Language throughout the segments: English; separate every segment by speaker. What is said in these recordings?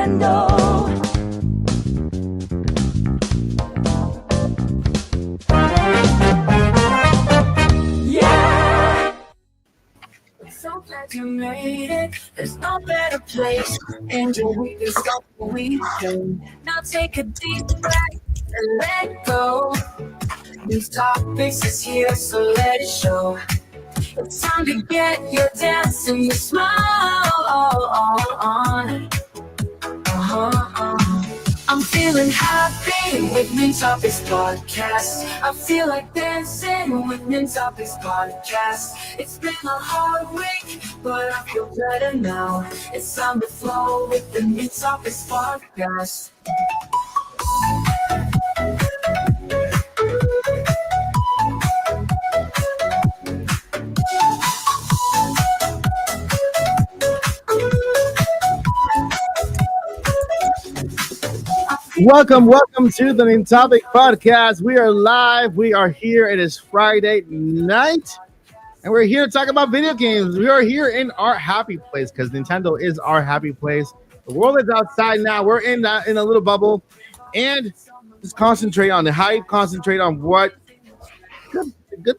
Speaker 1: Nintendo. Yeah! So glad you made it. There's no better place. Enjoy this weekend. Now take a deep breath and let go. These topics is here, so let it show. It's time to get your dance and your smile on. I'm feeling happy with Nintopics Podcast. I feel like dancing with Nintopics Podcast. It's been a hard week, but I feel better now. It's time to flow with the Nintopics Podcast.
Speaker 2: Welcome to the Nintopics Podcast. We are live. We are here. It is Friday night, and we're here to talk about video games. We are here in our happy place because Nintendo is our happy place. The world is outside now. We're in a little bubble, and just concentrate on the hype. Concentrate on what good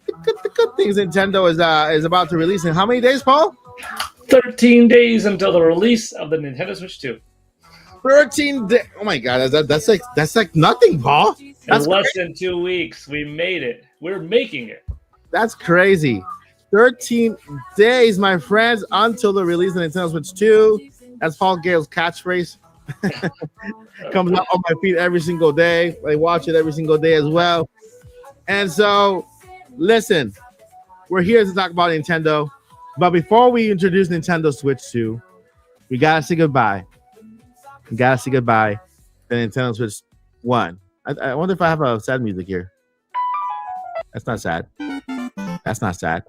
Speaker 2: things Nintendo is about to release. In how many days, Paul?
Speaker 3: 13 days until the release of the Nintendo Switch 2.
Speaker 2: 13 days. Oh my God, that's like nothing, Paul. That's
Speaker 3: in less than 2 weeks, we made it. We're making it.
Speaker 2: That's crazy. 13 days, my friends, until the release of Nintendo Switch 2. That's Paul Gale's catchphrase. Comes out on my feed every single day. I watch it every single day as well. And so, listen, we're here to talk about Nintendo. But before we introduce Nintendo Switch 2, we gotta say goodbye. We gotta say goodbye to Nintendo Switch 1. I wonder if I have a sad music here. That's not sad. That's not sad.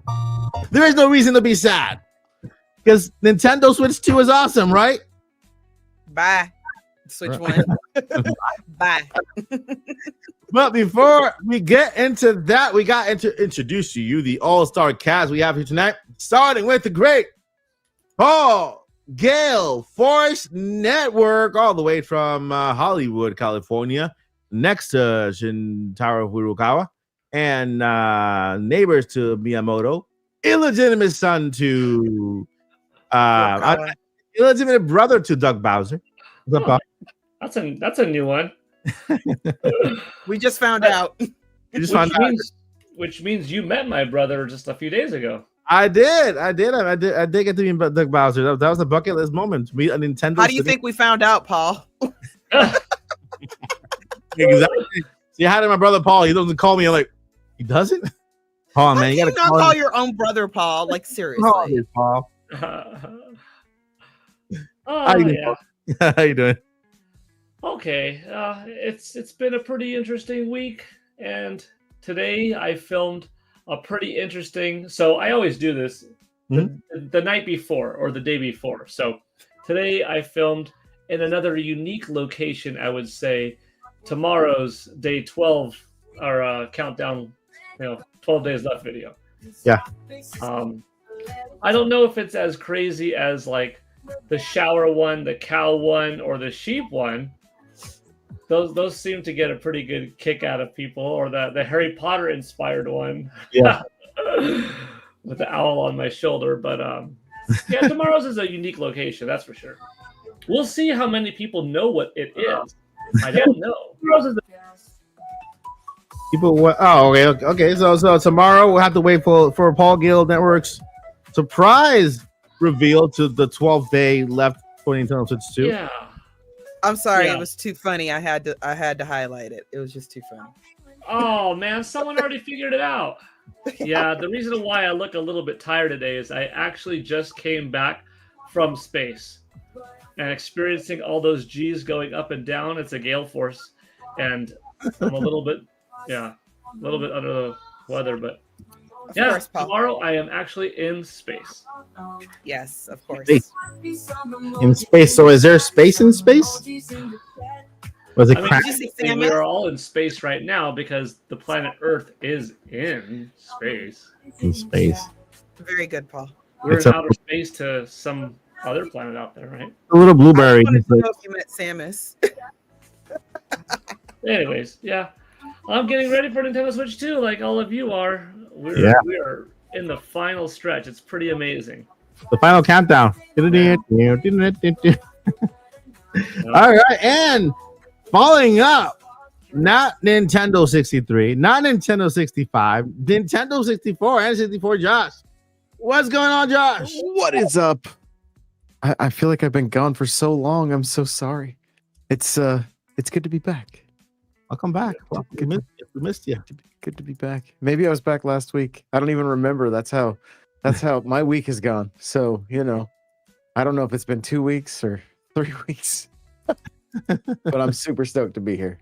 Speaker 2: There is no reason to be sad. Because Nintendo Switch 2 is awesome, right?
Speaker 4: Bye. Switch 1. Bye.
Speaker 2: But before we get into that, we got to introduce to you the all-star cast we have here tonight. Starting with the great Paul Gale, Force Network, all the way from Hollywood, California, next to Shintaro Furukawa, and neighbors to Miyamoto, illegitimate son to illegitimate brother to Doug Bowser.
Speaker 3: Oh, that's a new one.
Speaker 4: We just found out.
Speaker 3: Which means you met my brother just a few days ago.
Speaker 2: I did get to meet Doug Bowser. That was a bucket list moment to meet a Nintendo.
Speaker 4: How do you think we found out, Paul?
Speaker 2: Exactly. See, I had my brother Paul. He doesn't call me. I'm like, he doesn't. Oh man,
Speaker 4: you gotta call your own brother Paul. Like seriously,
Speaker 2: Paul.
Speaker 3: How
Speaker 2: you doing?
Speaker 3: Okay, it's been a pretty interesting week, and today I filmed a pretty interesting. So I always do this the night before or the day before. So today I filmed in another unique location. I would say tomorrow's day 12 or countdown. 12 days left video.
Speaker 2: Yeah.
Speaker 3: I don't know if it's as crazy as like the shower one, the cow one, or the sheep one. Those seem to get a pretty good kick out of people, or the Harry Potter inspired one.
Speaker 2: Yeah.
Speaker 3: With the owl on my shoulder. But yeah, tomorrow's is a unique location, that's for sure. We'll see how many people know what it is. I don't know. Tomorrow's is
Speaker 2: okay. So tomorrow we'll have to wait for Paul Gale Network's surprise reveal to the 12th day left for Nintendo Switch 2.
Speaker 3: Yeah.
Speaker 4: I'm sorry, It was too funny. I had to highlight it. It was just too funny.
Speaker 3: Oh man, someone already figured it out. Yeah, the reason why I look a little bit tired today is I actually just came back from space and experiencing all those G's going up and down. It's a gale force, and I'm a little bit under the weather, but
Speaker 4: Of course, Paul.
Speaker 3: Tomorrow I am actually in space.
Speaker 4: Yes, of course.
Speaker 2: In space. So is there space in space? Was it
Speaker 3: we are all in space right now because the planet Earth is in space.
Speaker 2: In space.
Speaker 4: Very good, Paul.
Speaker 3: We're in outer space to some other planet out there, right?
Speaker 2: A little
Speaker 4: I
Speaker 2: blueberry.
Speaker 4: wanted to know if you meant Samus.
Speaker 3: Anyways, yeah, I'm getting ready for Nintendo Switch 2, like all of you are.
Speaker 2: Yeah.
Speaker 3: We are in the final stretch. It's pretty amazing.
Speaker 2: The final countdown. All right, and following up, not Nintendo 63, not Nintendo 65, Nintendo 64 and 64. Josh, what's going on, Josh?
Speaker 5: What is up? I feel like I've been gone for so long. I'm so sorry. It's good to be back.
Speaker 2: Welcome back. We missed you.
Speaker 5: Good to be back. Maybe I was back last week. I don't even remember. That's how my week has gone. So, I don't know if it's been 2 weeks or 3 weeks. But I'm super stoked to be here.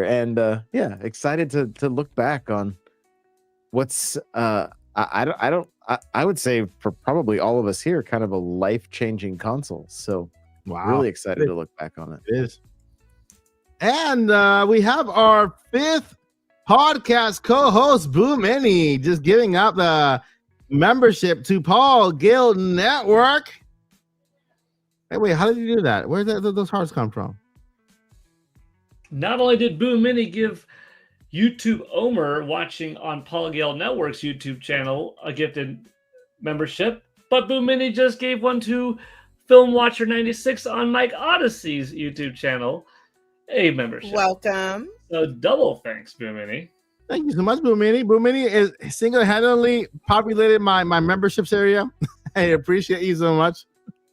Speaker 5: And yeah, excited to look back on what's I would say for probably all of us here, kind of a life-changing console. So really excited to look back on it.
Speaker 2: It is. And we have our 5th podcast co-host, Boo Mini, just giving up the membership to Paul Guild Network. Hey, wait, how did you do that? Where did those hearts come from?
Speaker 3: Not only did Boo Mini give YouTube Omer watching on Paul Gale Network's YouTube channel a gifted membership, but Boo Mini just gave one to Film Watcher 96 on Mike Odyssey's YouTube channel a membership.
Speaker 4: Welcome.
Speaker 3: So double thanks, Boo Mini.
Speaker 2: Thank you so much, Boo Mini. Boo Mini is single-handedly populated my memberships area. I appreciate you so much.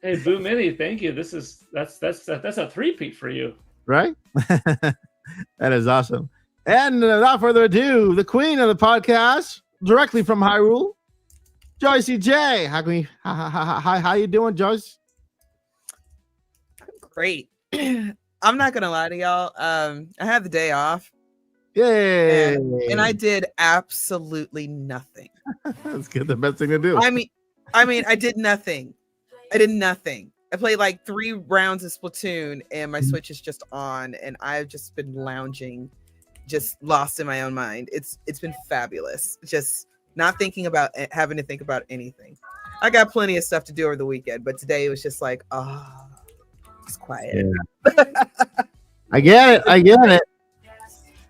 Speaker 3: Hey, Boo Mini, thank you. That's a three-peat for you.
Speaker 2: Right? That is awesome. And without further ado, the queen of the podcast, directly from Hyrule, Joyce J. How you doing, Joyce?
Speaker 4: Great. I'm not gonna lie to y'all. I had the day off.
Speaker 2: Yay!
Speaker 4: And I did absolutely nothing.
Speaker 2: That's good. The best thing to do.
Speaker 4: I mean, I did nothing. I played like 3 rounds of Splatoon, and my Switch is just on, and I've just been lounging, just lost in my own mind. It's been fabulous. Just not thinking about having to think about anything. I got plenty of stuff to do over the weekend, but today it was just like, it's quiet.
Speaker 2: Yeah. I get it.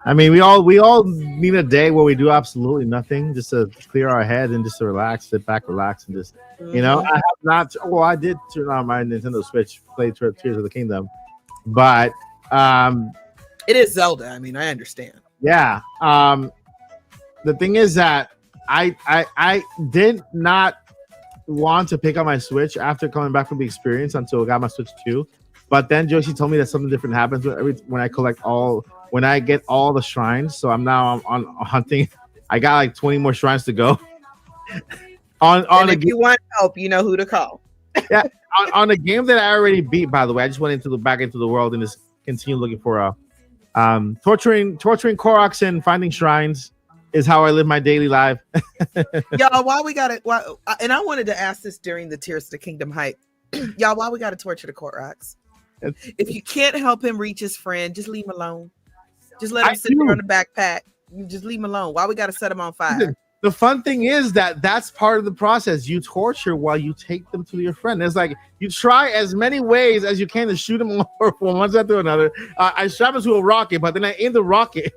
Speaker 2: I mean, we all need a day where we do absolutely nothing, just to clear our head and just to relax, sit back, relax, and just, I have not. Well, I did turn on my Nintendo Switch, play Tears of the Kingdom, but
Speaker 4: it is Zelda. I mean, I understand.
Speaker 2: Yeah. The thing is that I did not want to pick up my Switch after coming back from the experience until I got my Switch 2. But then Joshi told me that something different happens when I get all the shrines. So I'm now on hunting. I got like 20 more shrines to go.
Speaker 4: If you want help, you know who to call.
Speaker 2: Yeah, on a game that I already beat. By the way, I just went back into the world and just continue looking for torturing Koroks and finding shrines is how I live my daily life.
Speaker 4: Y'all, and I wanted to ask this during the Tears of the Kingdom hype. Y'all, why we gotta torture the Koroks? If you can't help him reach his friend, just leave him alone. Just let him sit there on the backpack. You just leave him alone. Why we gotta set him on fire?
Speaker 2: The fun thing is that's part of the process. You torture while you take them to your friend. It's like you try as many ways as you can to shoot them over from one side to another. I strap him to a rocket, but then I aim the rocket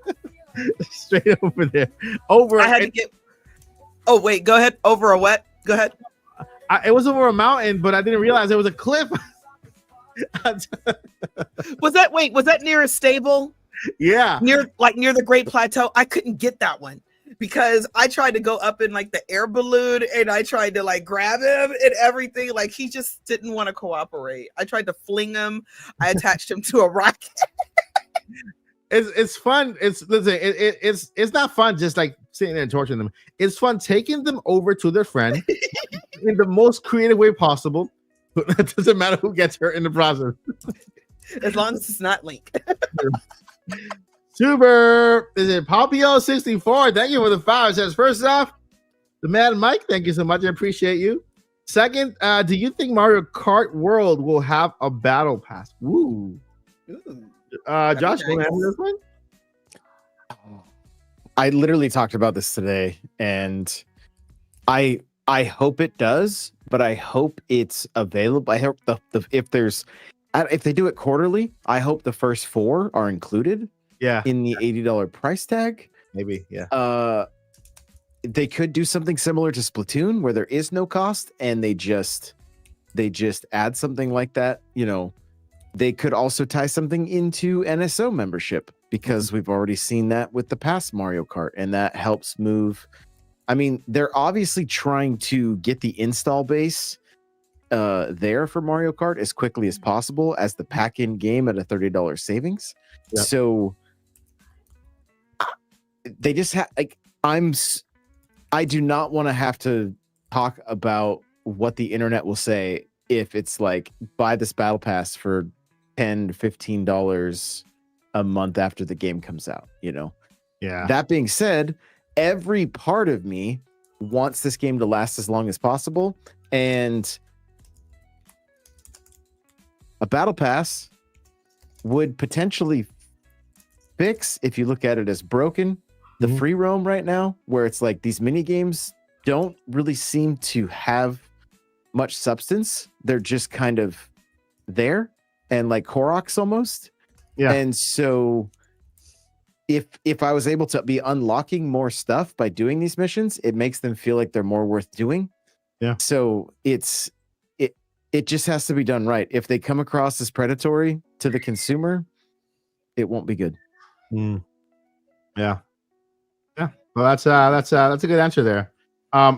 Speaker 2: straight over there.
Speaker 4: I had to get. Oh wait, go ahead. Over a what? Go ahead.
Speaker 2: It was over a mountain, but I didn't realize it was a cliff.
Speaker 4: Was that near a stable?
Speaker 2: Yeah,
Speaker 4: near the Great Plateau. I couldn't get that one because I tried to go up in like the air balloon and I tried to like grab him and everything. Like he just didn't want to cooperate. I tried to fling him. I attached him to a rocket.
Speaker 2: It's fun. It's not fun just like sitting there and torturing them. It's fun taking them over to their friend in the most creative way possible. It doesn't matter who gets hurt in the process.
Speaker 4: As long as it's not Link.
Speaker 2: Super. Is it Popio 64? Thank you for the 5. It says, first off, the man Mike, thank you so much. I appreciate you. Second, do you think Mario Kart World will have a battle pass? Ooh. Josh, can you answer this one?
Speaker 5: I literally talked about this today, and I I hope it does, but I hope it's available. I hope if they do it quarterly, I hope the first 4 are included in the $80 price tag.
Speaker 2: Maybe, yeah.
Speaker 5: They could do something similar to Splatoon where there is no cost and they just add something like that. They could also tie something into NSO membership because we've already seen that with the past Mario Kart, and that helps move. I mean, they're obviously trying to get the install base there for Mario Kart as quickly as possible as the pack-in game at a $30 savings.
Speaker 2: Yep.
Speaker 5: So they just have I do not want to have to talk about what the internet will say if it's like buy this battle pass for $10 $15 a month after the game comes out.
Speaker 2: Yeah.
Speaker 5: That being said, every part of me wants this game to last as long as possible, and a battle pass would potentially fix, if you look at it as broken, the free roam right now, where it's like these mini games don't really seem to have much substance. They're just kind of there and like Koroks almost.
Speaker 2: Yeah.
Speaker 5: And so if I was able to be unlocking more stuff by doing these missions, it makes them feel like they're more worth doing.
Speaker 2: Yeah.
Speaker 5: So it just has to be done right. If they come across as predatory to the consumer, it won't be good.
Speaker 2: Yeah. Well, that's a good answer there. I'm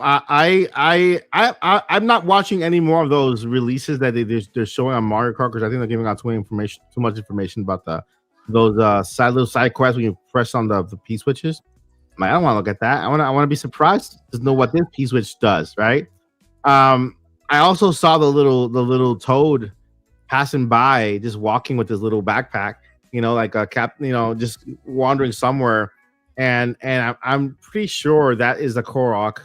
Speaker 2: not watching any more of those releases that they're showing on Mario Kart because I think they're giving out too much information about those little side quests when you press on the P switches. I'm like, I don't want to look at that. I want to be surprised to know what this P switch does, right? I also saw the little Toad passing by, just walking with his little backpack, like a cap, just wandering somewhere. And I'm pretty sure that is a Korok.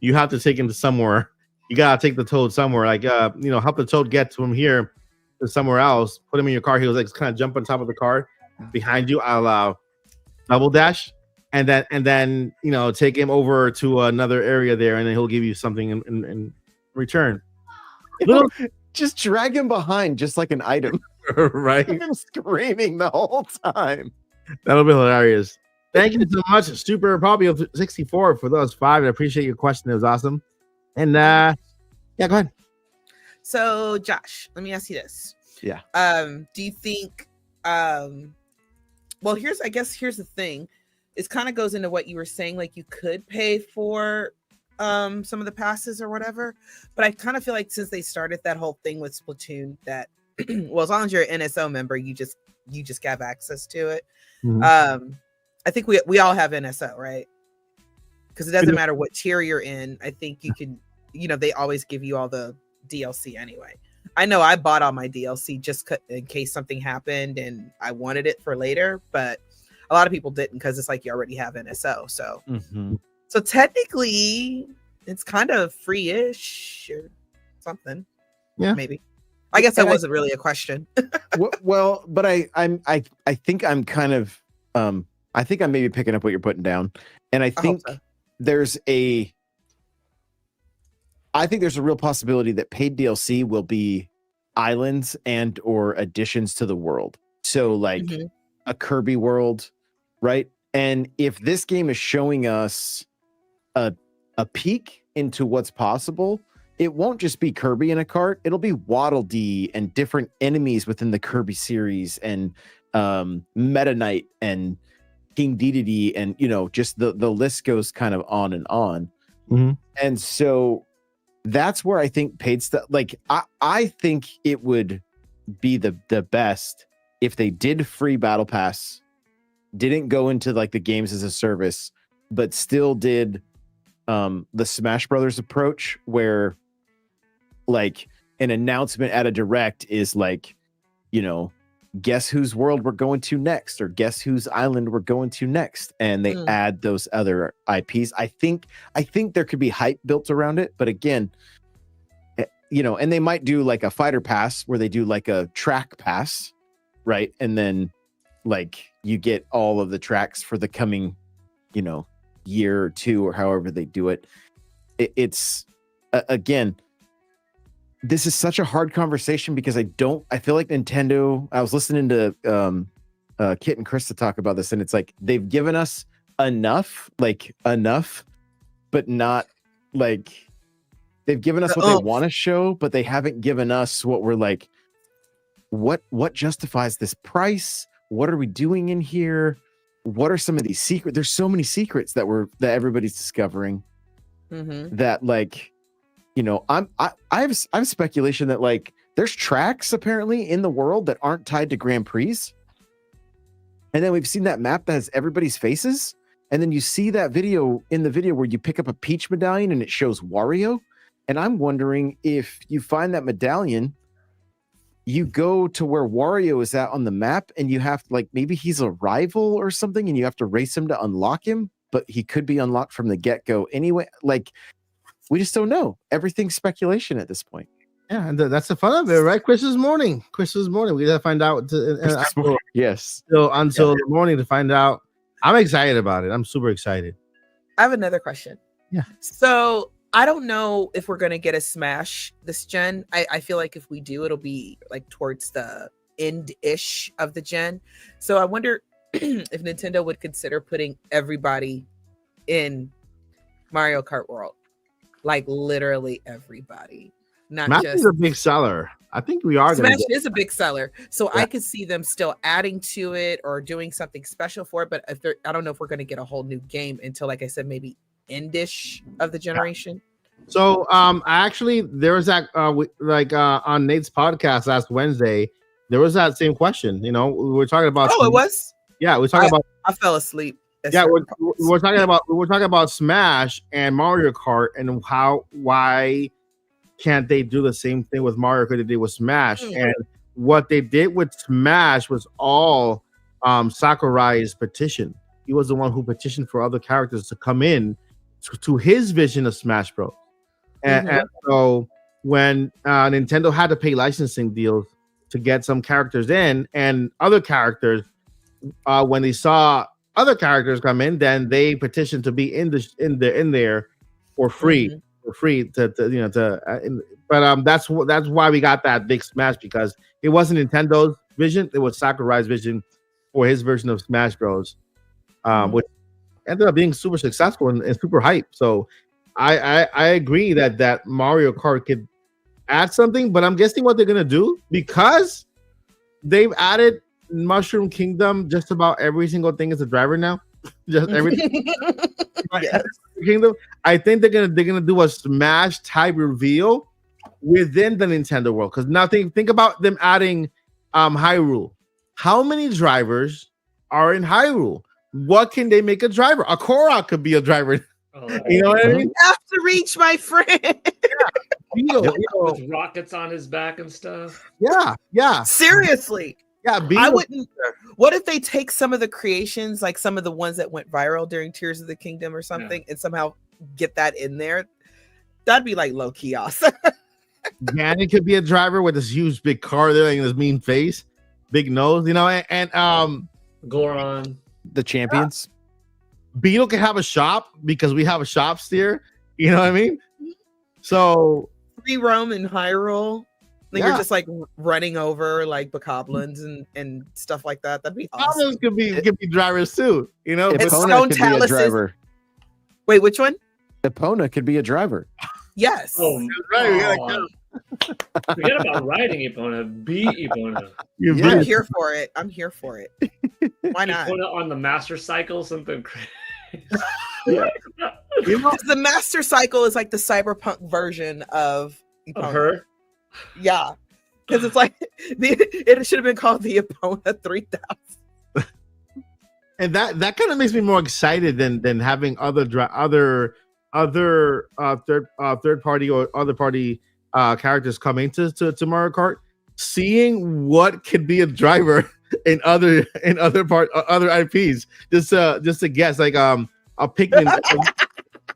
Speaker 2: You have to take him to somewhere. You gotta take the Toad somewhere. Like help the Toad get from here to somewhere else. Put him in your car. He was like kind of jump on top of the car behind you. I'll allow double dash, and then take him over to another area there, and then he'll give you something in return.
Speaker 5: Just drag him behind, just like an item,
Speaker 2: right?
Speaker 5: Him screaming the whole time.
Speaker 2: That'll be hilarious. Thank you so much, Super Poppy of 64 for those 5. I appreciate your question. It was awesome. And yeah, go ahead.
Speaker 4: So, Josh, let me ask you this.
Speaker 5: Yeah.
Speaker 4: Do you think well, here's the thing. It kind of goes into what you were saying, like you could pay for some of the passes or whatever, but I kind of feel like since they started that whole thing with Splatoon that well, as long as you're an NSO member, you just have access to it. I think we all have NSO, right? Because it doesn't matter what tier you're in. I think you can, they always give you all the DLC anyway. I know I bought all my DLC just in case something happened and I wanted it for later, but a lot of people didn't because it's like you already have NSO. So, so technically, it's kind of free-ish or something.
Speaker 2: Yeah,
Speaker 4: maybe. I guess that wasn't really a question.
Speaker 5: Well, but I think I'm kind of I think I'm maybe picking up what you're putting down, and I think there's a real possibility that paid DLC will be islands and or additions to the world. So like a Kirby world, right? And if this game is showing us a peek into what's possible, it won't just be Kirby in a cart. It'll be Waddle Dee and different enemies within the Kirby series and Meta Knight and King Dedede, and just the list goes kind of on and on. And so that's where I think paid stuff, like I think it would be the best if they did free battle pass, didn't go into like the games as a service, but still did the Smash Brothers approach where like an announcement at a direct is like, guess whose world we're going to next, or guess whose island we're going to next, and they add those other IPs. I think there could be hype built around it, but again, and they might do like a fighter pass where they do like a track pass, right? And then like you get all of the tracks for the coming, year or two, or however they do it. it's again, this is such a hard conversation because I feel like Nintendo. I was listening to Kit and Chris to talk about this, and it's like they've given us enough, but not like they've given us what they want to show, but they haven't given us what we're like. What justifies this price? What are we doing in here? What are some of these secrets? There's so many secrets that everybody's discovering. That like, you know, I have speculation that like there's tracks apparently in the world that aren't tied to Grand Prix. And then we've seen that map that has everybody's faces. And then you see that video where you pick up a Peach medallion and it shows Wario. And I'm wondering if you find that medallion, you go to where Wario is at on the map and you have like, maybe he's a rival or something and you have to race him to unlock him, but he could be unlocked from the get-go anyway. Like, we just don't know. Everything's speculation at this point.
Speaker 2: Yeah, and that's the fun of it, right? Christmas morning. We gotta find out.
Speaker 5: Yes.
Speaker 2: Until the morning to find out. I'm excited about it. I'm super excited.
Speaker 4: I have another question.
Speaker 2: Yeah.
Speaker 4: So I don't know if we're gonna get a Smash this gen. I feel like if we do, it'll be like towards the end-ish of the gen. So I wonder if Nintendo would consider putting everybody in Mario Kart World. Like literally everybody. Not
Speaker 2: Smash
Speaker 4: just
Speaker 2: is a big seller. I think we are.
Speaker 4: Smash is a big seller, so I could see them still adding to it or doing something special for it. But I don't know if we're going to get a whole new game until, like I said, maybe endish of the generation.
Speaker 2: So, actually, there was that on Nate's podcast last Wednesday. There was that same question. You know, we were talking about.
Speaker 4: Oh, it was.
Speaker 2: Yeah, we talking about.
Speaker 4: I fell asleep.
Speaker 2: Yeah, we're talking about Smash and Mario Kart and why can't they do the same thing with Mario Kart they did with Smash? And what they did with Smash was all Sakurai's petition. He was the one who petitioned for other characters to come in to his vision of Smash Bros. And so when Nintendo had to pay licensing deals to get some characters in and other characters, when they saw other characters come in, then they petitioned to be in there for free. For free but that's why we got that big Smash, because it wasn't Nintendo's vision, it was Sakurai's vision for his version of Smash Bros, which ended up being super successful and super hype. So I agree that Mario Kart could add something, but I'm guessing what they're gonna do, because they've added Mushroom Kingdom, just about every single thing is a driver now. Just everything. Yes. Kingdom. I think they're gonna do a Smash type reveal within the Nintendo world. Because nothing. Think about them adding Hyrule. How many drivers are in Hyrule? What can they make a driver? A Korok could be a driver. You know what I mean?
Speaker 4: I have to reach, my friend.
Speaker 3: With rockets on his back and stuff.
Speaker 2: Yeah.
Speaker 4: Seriously.
Speaker 2: Yeah,
Speaker 4: I wouldn't. What if they take some of the creations, like some of the ones that went viral during Tears of the Kingdom or something, and somehow get that in there? That'd be like low key awesome.
Speaker 2: Ganon could be a driver with this huge big car there and this mean face, big nose, you know, and
Speaker 3: Goron,
Speaker 5: the champions.
Speaker 2: Beetle can have a shop because we have a shop steer. You know what I mean? So
Speaker 4: free roam in Hyrule. Then you're just like running over like bokoblins and stuff like that. That'd be awesome.
Speaker 2: Bokoblins could be drivers too. You know,
Speaker 5: Epona could be a driver.
Speaker 4: Wait, which one?
Speaker 5: Epona could be a driver.
Speaker 4: Yes.
Speaker 3: Oh,
Speaker 2: right.
Speaker 3: Forget about riding Epona. Be Epona.
Speaker 4: Yeah, I'm here for it. Why not?
Speaker 3: Epona on the Master Cycle, something crazy.
Speaker 2: Yeah.
Speaker 4: The Master Cycle is like the cyberpunk version of Epona.
Speaker 3: Of her?
Speaker 4: Yeah, because it's like it should have been called the Epona 3000.
Speaker 2: And that kind of makes me more excited than having other third party or other party characters come into Mario Kart. Seeing what could be a driver in other IPs, just to guess, like a Pikmin.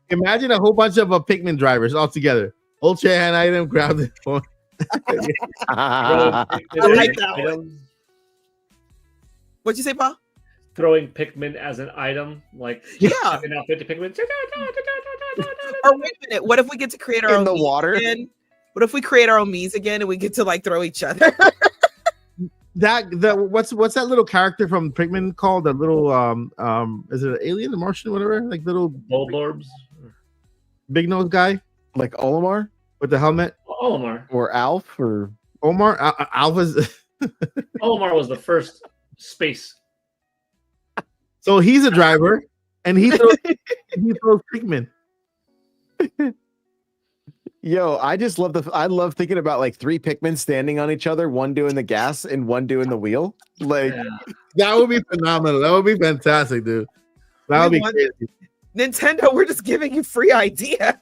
Speaker 2: Imagine a whole bunch of Pikmin drivers all together. Hold your hand item, grab the phone.
Speaker 4: I like that one. What'd you say, Paul?
Speaker 3: throwing Pikmin as an item, like
Speaker 4: Yeah.
Speaker 3: having out 50 Pikmin.
Speaker 4: Or wait a minute, what if we get to create our
Speaker 5: In
Speaker 4: own
Speaker 5: the
Speaker 4: memes
Speaker 5: water.
Speaker 4: again? What if we create our own memes again and we get to like throw each other?
Speaker 2: What's that little character from Pikmin called? That little is it an alien, a Martian, whatever? Like little
Speaker 3: Bulborbs.
Speaker 2: big nose guy
Speaker 5: Like Olimar
Speaker 2: with the helmet.
Speaker 3: Olimar.
Speaker 5: or Alf or
Speaker 2: Omar Alpha's.
Speaker 3: Olimar was the first space.
Speaker 2: So he's a driver, and he throws Pikmin.
Speaker 5: Yo, I just love I love thinking about like 3 Pikmin standing on each other, one doing the gas and one doing the wheel. Like,
Speaker 3: Yeah.
Speaker 2: That would be phenomenal. That would be fantastic, dude. That would be crazy.
Speaker 4: Nintendo, we're just giving you free idea.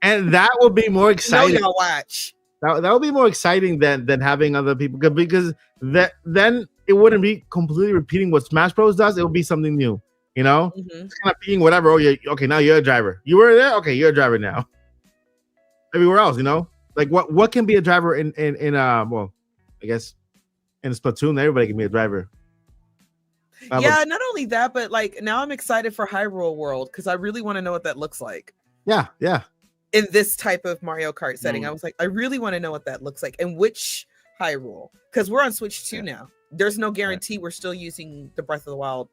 Speaker 2: And that would be more
Speaker 4: No,
Speaker 2: exciting.
Speaker 4: y'all watch.
Speaker 2: That would be more exciting than having other people, because then it wouldn't be completely repeating what Smash Bros does. It would be something new, you know.
Speaker 4: Mhm.
Speaker 2: It's kind of being whatever. Oh, yeah, okay, now you're a driver. You were there, okay, you're a driver now. Everywhere else, you know, like what can be a driver in well, I guess in Splatoon, everybody can be a driver.
Speaker 4: Yeah, not only that, but like now I'm excited for Hyrule World because I really want to know what that looks like
Speaker 2: Yeah.
Speaker 4: in this type of Mario Kart setting.
Speaker 3: Mm.
Speaker 4: I was like, I really want to know what that looks like and which Hyrule, because we're on Switch 2 now. There's no guarantee we're still using the Breath of the Wild,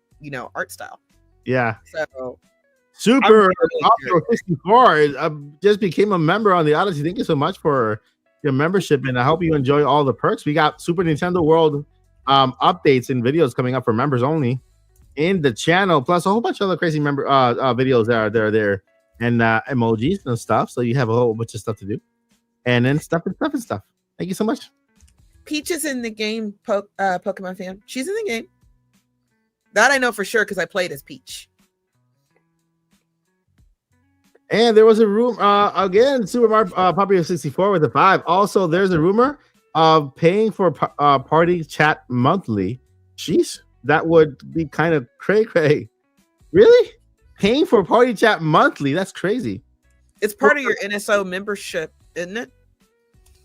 Speaker 4: art style.
Speaker 2: Yeah.
Speaker 4: So
Speaker 2: Super
Speaker 4: really
Speaker 2: Opera 64 just became a member on the Odyssey. Thank you so much for your membership, and I hope you enjoy all the perks. We got Super Nintendo World updates and videos coming up for members only in the channel, plus a whole bunch of other crazy member videos that are there, and emojis and stuff. So you have a whole bunch of stuff to do, and then stuff. Thank you so much.
Speaker 4: Peach is in the game, Pokemon fan. She's in the game. That I know for sure because I played as Peach.
Speaker 2: And there was a rumor again, Super Mario Popular 64 with a 5. Also, there's a rumor of paying for party chat monthly. Jeez, that would be kind of cray. Really? Paying for party chat monthly? That's crazy.
Speaker 4: It's part of your NSO membership, isn't it?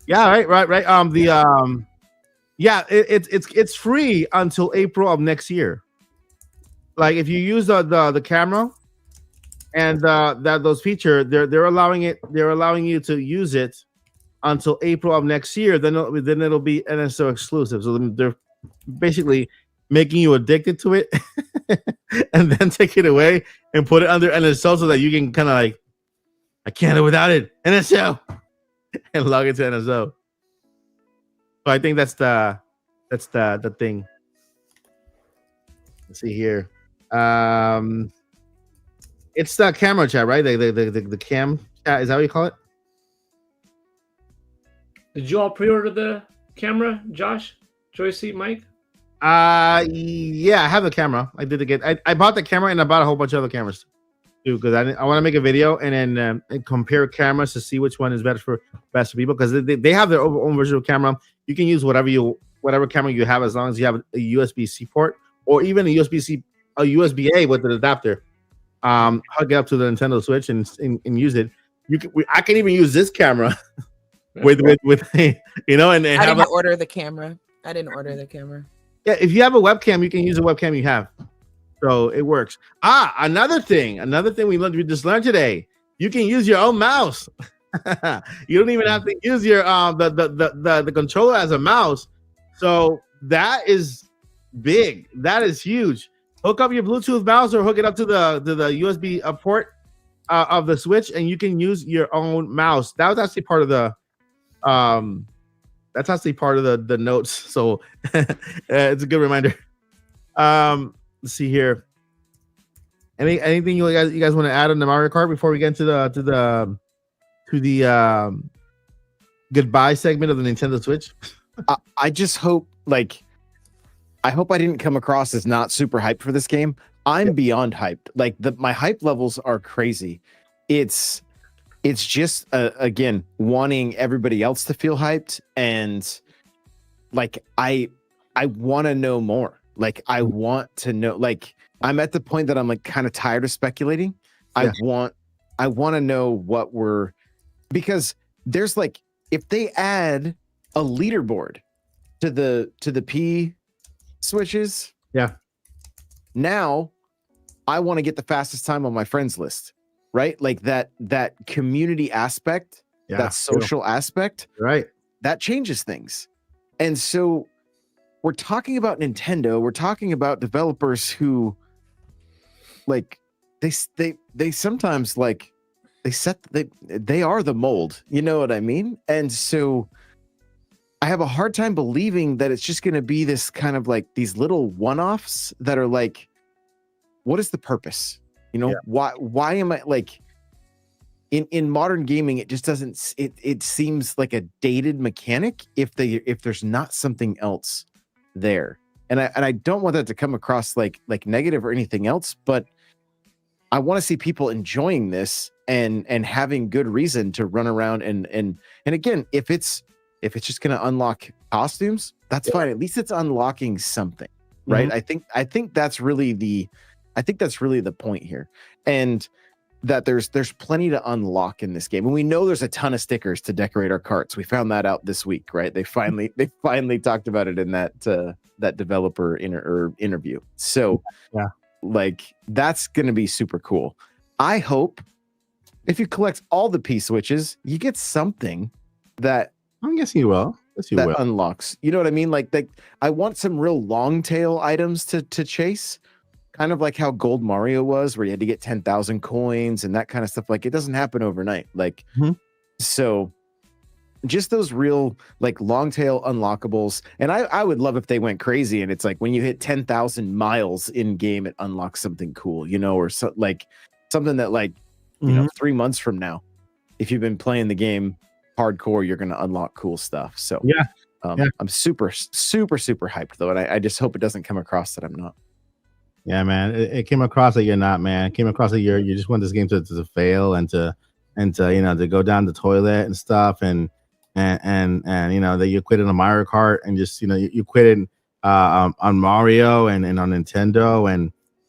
Speaker 2: Yeah, right. It's free until April of next year. Like if you use the camera and those feature, they're allowing you to use it until April of next year. Then it'll be NSO exclusive. So they're basically making you addicted to it, and then take it away and put it under NSO so that you can kind of like, I can't live without it, NSO, and log into NSO. So I think that's the thing. Let's see here. It's the camera chat, right? The cam chat, is that what you call it?
Speaker 3: Did you all pre-order the camera, Josh, Joycey, Mike?
Speaker 2: Yeah, I have the camera. I did I bought the camera and I bought a whole bunch of other cameras too, because I want to make a video and then and compare cameras to see which one is better for people, because they have their own version of camera. You can use whatever camera you have, as long as you have a USB-C port or even a USB-A with an adapter. Hook it up to the Nintendo Switch and use it. I can even use this camera with and
Speaker 4: I
Speaker 2: have
Speaker 4: didn't order the camera.
Speaker 2: Yeah, if you have a webcam, you can use a webcam you have, so it works. Another thing we just learned today: you can use your own mouse. You don't even have to use your the controller as a mouse. So that is big. That is huge. Hook up your Bluetooth mouse or hook it up to the USB port of the Switch, and you can use your own mouse. That was actually part of the the notes. So it's a good reminder. Let's see here. Anything you guys want to add on the Mario Kart before we get into the goodbye segment of the Nintendo Switch?
Speaker 5: I just hope I hope I didn't come across as not super hyped for this game. I'm beyond hyped. Like my hype levels are crazy. It's just again wanting everybody else to feel hyped, and like I want to know more. Like I want to know. Like I'm at the point that I'm like kind of tired of speculating. Yeah. I want to know because there's like, if they add a leaderboard to the P switches,
Speaker 2: yeah,
Speaker 5: Now I want to get the fastest time on my friends list, right? Like that community aspect, that social aspect,
Speaker 2: right?
Speaker 5: That changes things. And so we're talking about Nintendo. We're talking about developers who, like, they sometimes like they are the mold. You know what I mean? And so I have a hard time believing that it's just going to be this kind of like these little one-offs that are like, what is the purpose? You know, why am I like in modern gaming? It just doesn't. It seems like a dated mechanic if there's not something else there, and I don't want that to come across like negative or anything else, but I want to see people enjoying this and having good reason to run around and again, if it's just going to unlock costumes, that's fine. At least it's unlocking something, right? I think that's really the point here, and that there's plenty to unlock in this game, and we know there's a ton of stickers to decorate our carts. We found that out this week, right? They finally talked about it in that developer interview. So like that's gonna be super cool. I hope if you collect all the P-switches, you get something that
Speaker 2: I'm guessing you will.
Speaker 5: That unlocks. You know what I mean? Like I want some real long tail items to chase. Kind of like how Gold Mario was, where you had to get 10,000 coins and that kind of stuff. Like it doesn't happen overnight. Like, so just those real like long tail unlockables. And I would love if they went crazy and it's like when you hit 10,000 miles in game, it unlocks something cool, you know, or so, like something that like, you know, 3 months from now, if you've been playing the game hardcore, you're going to unlock cool stuff. So I'm super, super, super hyped though. And I just hope it doesn't come across that I'm not.
Speaker 2: Yeah, man. It came across that you're not, man. It came across that you just want this game to fail and to you know to go down the toilet and stuff and you know that you quit on Mario Kart and just you know you quit it on Mario and on Nintendo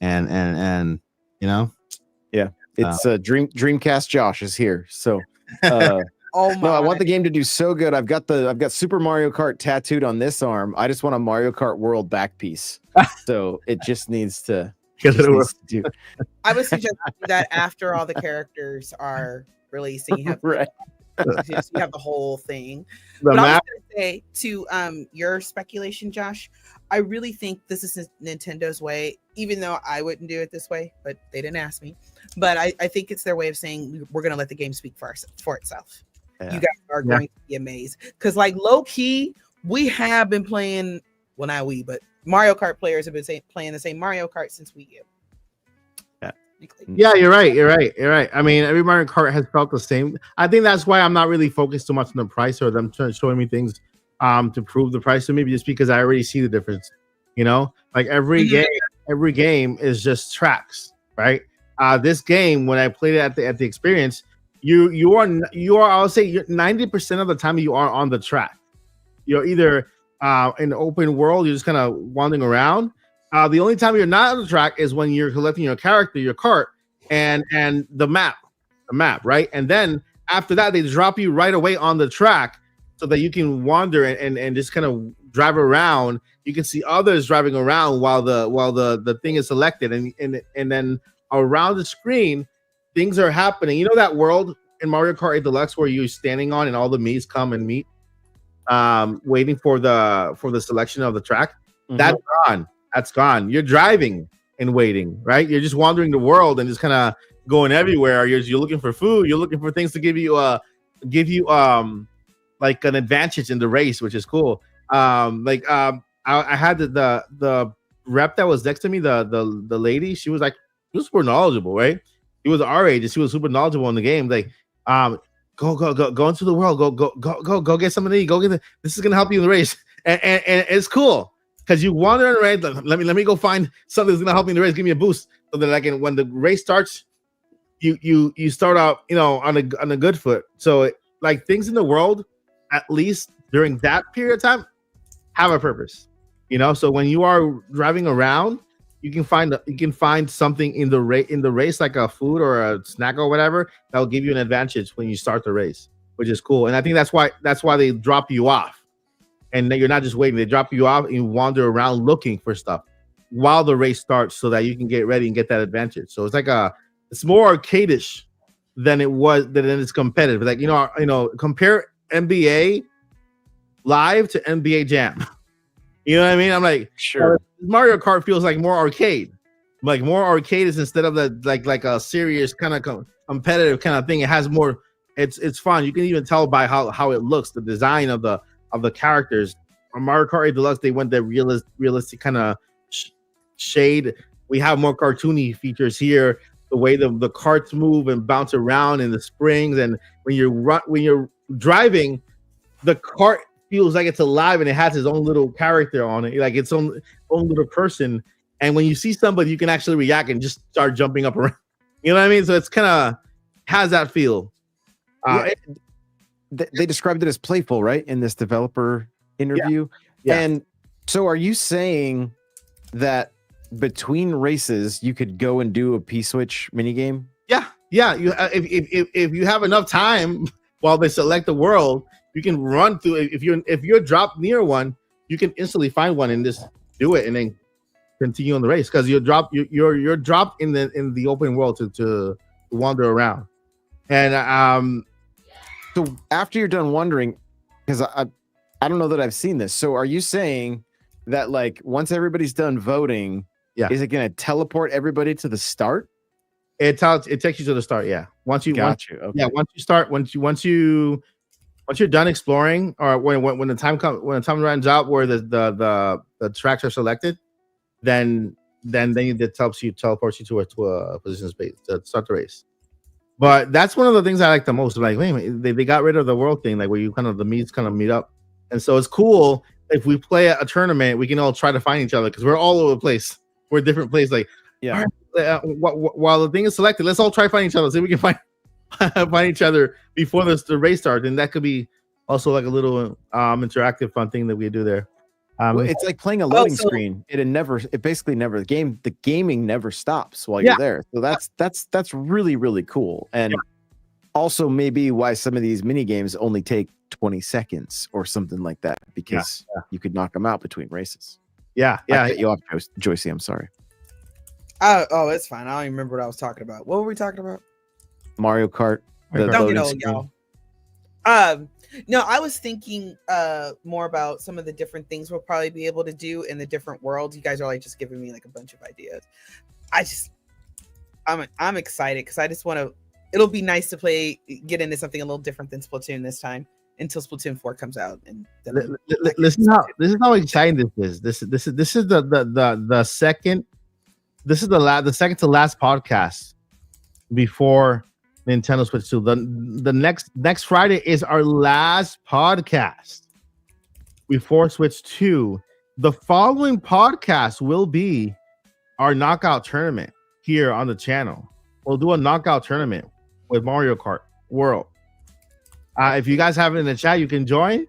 Speaker 2: and you know.
Speaker 5: Yeah, it's Dreamcast Josh is here. So no, I want the game to do so good. I've got Super Mario Kart tattooed on this arm. I just want a Mario Kart World back piece. So it just needs to do.
Speaker 4: I would suggest that after all the characters are released, and you have
Speaker 5: right.
Speaker 4: you have the whole thing.
Speaker 2: The
Speaker 4: but
Speaker 2: map.
Speaker 4: I was gonna say to your speculation, Josh, I really think this is Nintendo's way, even though I wouldn't do it this way, but they didn't ask me. But I think it's their way of saying we're gonna let the game speak for itself. You guys are going to be amazed because, like, low key, we have been playing. Well, not we, but Mario Kart players have been playing the same Mario Kart since Wii U.
Speaker 2: Yeah, you're right. I mean, every Mario Kart has felt the same. I think that's why I'm not really focused too much on the price or them showing me things to prove the price to me, just because I already see the difference. You know, like every game is just tracks, right? This game, when I played it at the experience. You are I'll say 90% of the time you are on the track. You're either in the open world, you're just kind of wandering around. The only time you're not on the track is when you're collecting your character, your cart, and the map, right? And then after that, they drop you right away on the track so that you can wander and just kind of drive around. You can see others driving around while the thing is selected, and then around the screen. Things are happening. You know that world in Mario Kart 8 Deluxe where you're standing on and all the Mii's come and meet, waiting for the selection of the track? That's gone. That's gone. You're driving and waiting, right? You're just wandering the world and just kind of going everywhere. You're looking for food. You're looking for things to give you like an advantage in the race, which is cool. I had the rep that was next to me, the lady. She was super knowledgeable, right? He was our age, and she was super knowledgeable in the game. Like, go into the world, go get something to eat, this is gonna help you in the race, and it's cool because you wander around. Let me go find something that's gonna help me in the race, give me a boost, so that when the race starts, you start out, you know, on a good foot. So like things in the world, at least during that period of time, have a purpose, you know. So when you are driving around. You can find something in the race, like a food or a snack or whatever, that will give you an advantage when you start the race, which is cool. And I think that's why they drop you off, and then you're not just waiting. They drop you off and you wander around looking for stuff. while the race starts so that you can get ready and get that advantage. So it's more arcadish than it's competitive. Like, compare NBA Live to NBA Jam. You know what I mean? I'm like,
Speaker 5: Sure.
Speaker 2: Mario Kart feels like more arcade. Like more arcade is instead of the like a serious kind of competitive kind of thing. It has more. It's fun. You can even tell by how it looks, the design of the characters. On Mario Kart 8 Deluxe, they went the realistic kind of shade. We have more cartoony features here. The way the carts move and bounce around in the springs, and when you're driving, the cart feels like it's alive and it has its own little character on it, like its own little person. And when you see somebody, you can actually react and just start jumping up around. You know what I mean? So it's kind of has that feel.
Speaker 5: They described it as playful, right, in this developer interview.
Speaker 2: Yeah.
Speaker 5: And so, are you saying that between races you could go and do a P-switch minigame?
Speaker 2: Yeah. You if you have enough time while they select the world, you can run through. If you're dropped near one, you can instantly find one and just do it, and then continue on the race because you're dropped in the open world to wander around. And
Speaker 5: so after you're done wandering, because I don't know that I've seen this. So are you saying that like once everybody's done voting, is it going to teleport everybody to the start?
Speaker 2: It takes you to the start. Yeah. Once you're done exploring, or when the time runs out where the tracks are selected, then it teleports you to a position space to start the race. But that's one of the things I like the most. Like, wait a minute, they got rid of the world thing, like where you the meets meet up, and so it's cool if we play a tournament, we can all try to find each other because we're all over the place. We're different places. Like,
Speaker 5: yeah.
Speaker 2: While the thing is selected, let's all try to find each other. See if we can find each other before the race starts, and that could be also like a little interactive fun thing that we do there.
Speaker 5: Well, it's like playing a loading screen. The gaming never stops while you're there. So that's really, really cool. And also maybe why some of these mini games only take 20 seconds or something like that, because you could knock them out between races.
Speaker 2: Yeah.
Speaker 5: I cut you off, Joycey. I'm sorry.
Speaker 4: Oh, it's fine. I don't even remember what I was talking about. What were we talking about?
Speaker 5: Mario Kart.
Speaker 4: Don't get old, y'all. No, I was thinking more about some of the different things we'll probably be able to do in the different worlds. You guys are like just giving me like a bunch of ideas. I'm excited because I just want to. It'll be nice to get into something a little different than Splatoon this time until Splatoon 4 comes out. And
Speaker 2: this is how exciting this is. This is the second. This is the second to last podcast before Nintendo Switch 2. The next Friday is our last podcast before Switch 2. The following podcast will be our knockout tournament here on the channel. We'll do a knockout tournament with Mario Kart World. If you guys have it in the chat, you can join.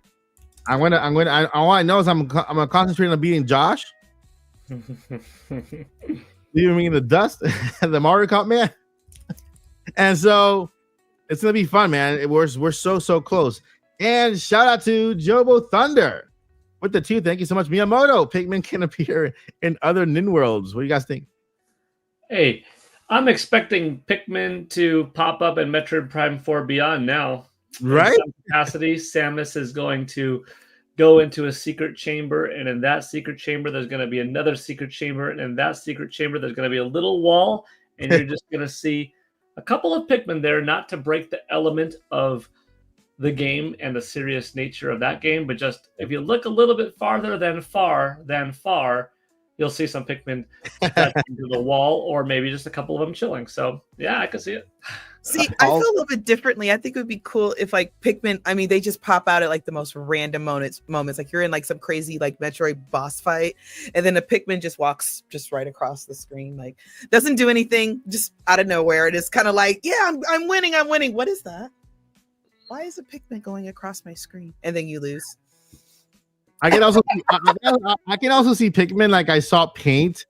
Speaker 2: All I know is I'm gonna concentrate on beating Josh. Leaving me in the dust, the Mario Kart man. And so it's gonna be fun, man. We're so close. And shout out to Jobo Thunder with the 2. Thank you so much. Miyamoto, Pikmin can appear in other Nin worlds. What do you guys think?
Speaker 3: Hey, I'm expecting Pikmin to pop up in Metroid Prime 4 Beyond now.
Speaker 2: Right?
Speaker 3: In some capacity, Samus is going to go into a secret chamber, and in that secret chamber, there's going to be another secret chamber, and in that secret chamber, there's going to be a little wall, and you're just going to see a couple of Pikmin there, not to break the element of the game and the serious nature of that game, but just if you look a little bit farther than far, you'll see some Pikmin into the wall, or maybe just a couple of them chilling. So yeah, I can see it.
Speaker 4: See, I feel a little bit differently. I think it would be cool if like Pikmin, I mean, they just pop out at like the most random moments. Like you're in like some crazy like Metroid boss fight, and then a Pikmin just walks just right across the screen, like doesn't do anything, just out of nowhere. It is kind of like, yeah, I'm winning. What is that? Why is a Pikmin going across my screen? And then you lose.
Speaker 2: I can also see Pikmin, like I saw paint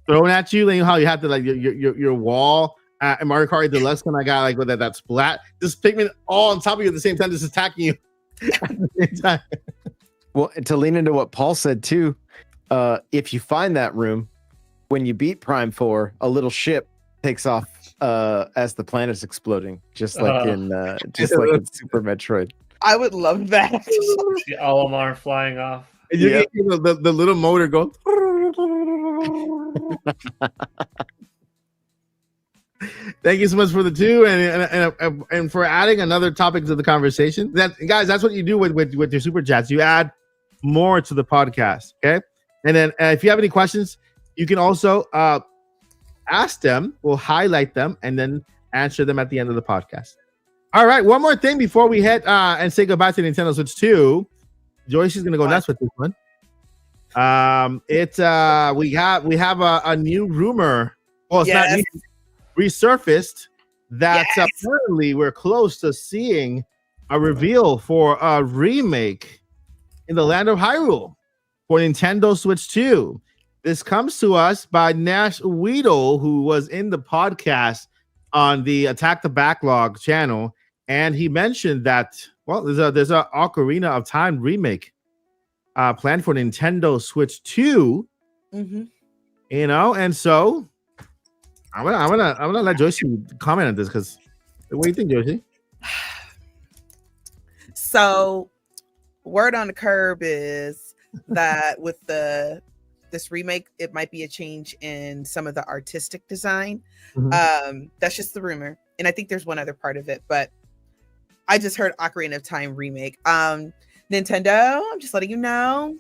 Speaker 2: thrown at you, like how you have to like your wall at Mario Kart Deluxe when I got like with that splat. This Pikmin all on top of you at the same time, just attacking you at the same time.
Speaker 5: Well, to lean into what Paul said too, if you find that room, when you beat Prime 4, a little ship takes off as the planet's exploding, just like in Super Metroid.
Speaker 4: I would love that.
Speaker 3: The Olimar flying off.
Speaker 2: And you get the little motor going. Thank you so much for the 2 and for adding another topic to the conversation. Guys, that's what you do with your super chats. You add more to the podcast, okay? And then if you have any questions, you can also ask them. We'll highlight them and then answer them at the end of the podcast. All right, one more thing before we head and say goodbye to Nintendo Switch 2. Joyce is gonna go nuts with this one. We have a new rumor. Well, it's not new, resurfaced that apparently we're close to seeing a reveal for a remake in the land of Hyrule for Nintendo Switch 2. This comes to us by Nash Weedle, who was in the podcast on the Attack the Backlog channel, and he mentioned that there's a Ocarina of Time remake planned for Nintendo Switch 2.
Speaker 4: Mm-hmm.
Speaker 2: You know, and so I'm gonna let Josie comment on this because what do you think, Josie?
Speaker 4: So, word on the curb is that with this remake, it might be a change in some of the artistic design.
Speaker 2: Mm-hmm.
Speaker 4: That's just the rumor, and I think there's one other part of it, but I just heard Ocarina of Time remake. Nintendo, I'm just letting you know,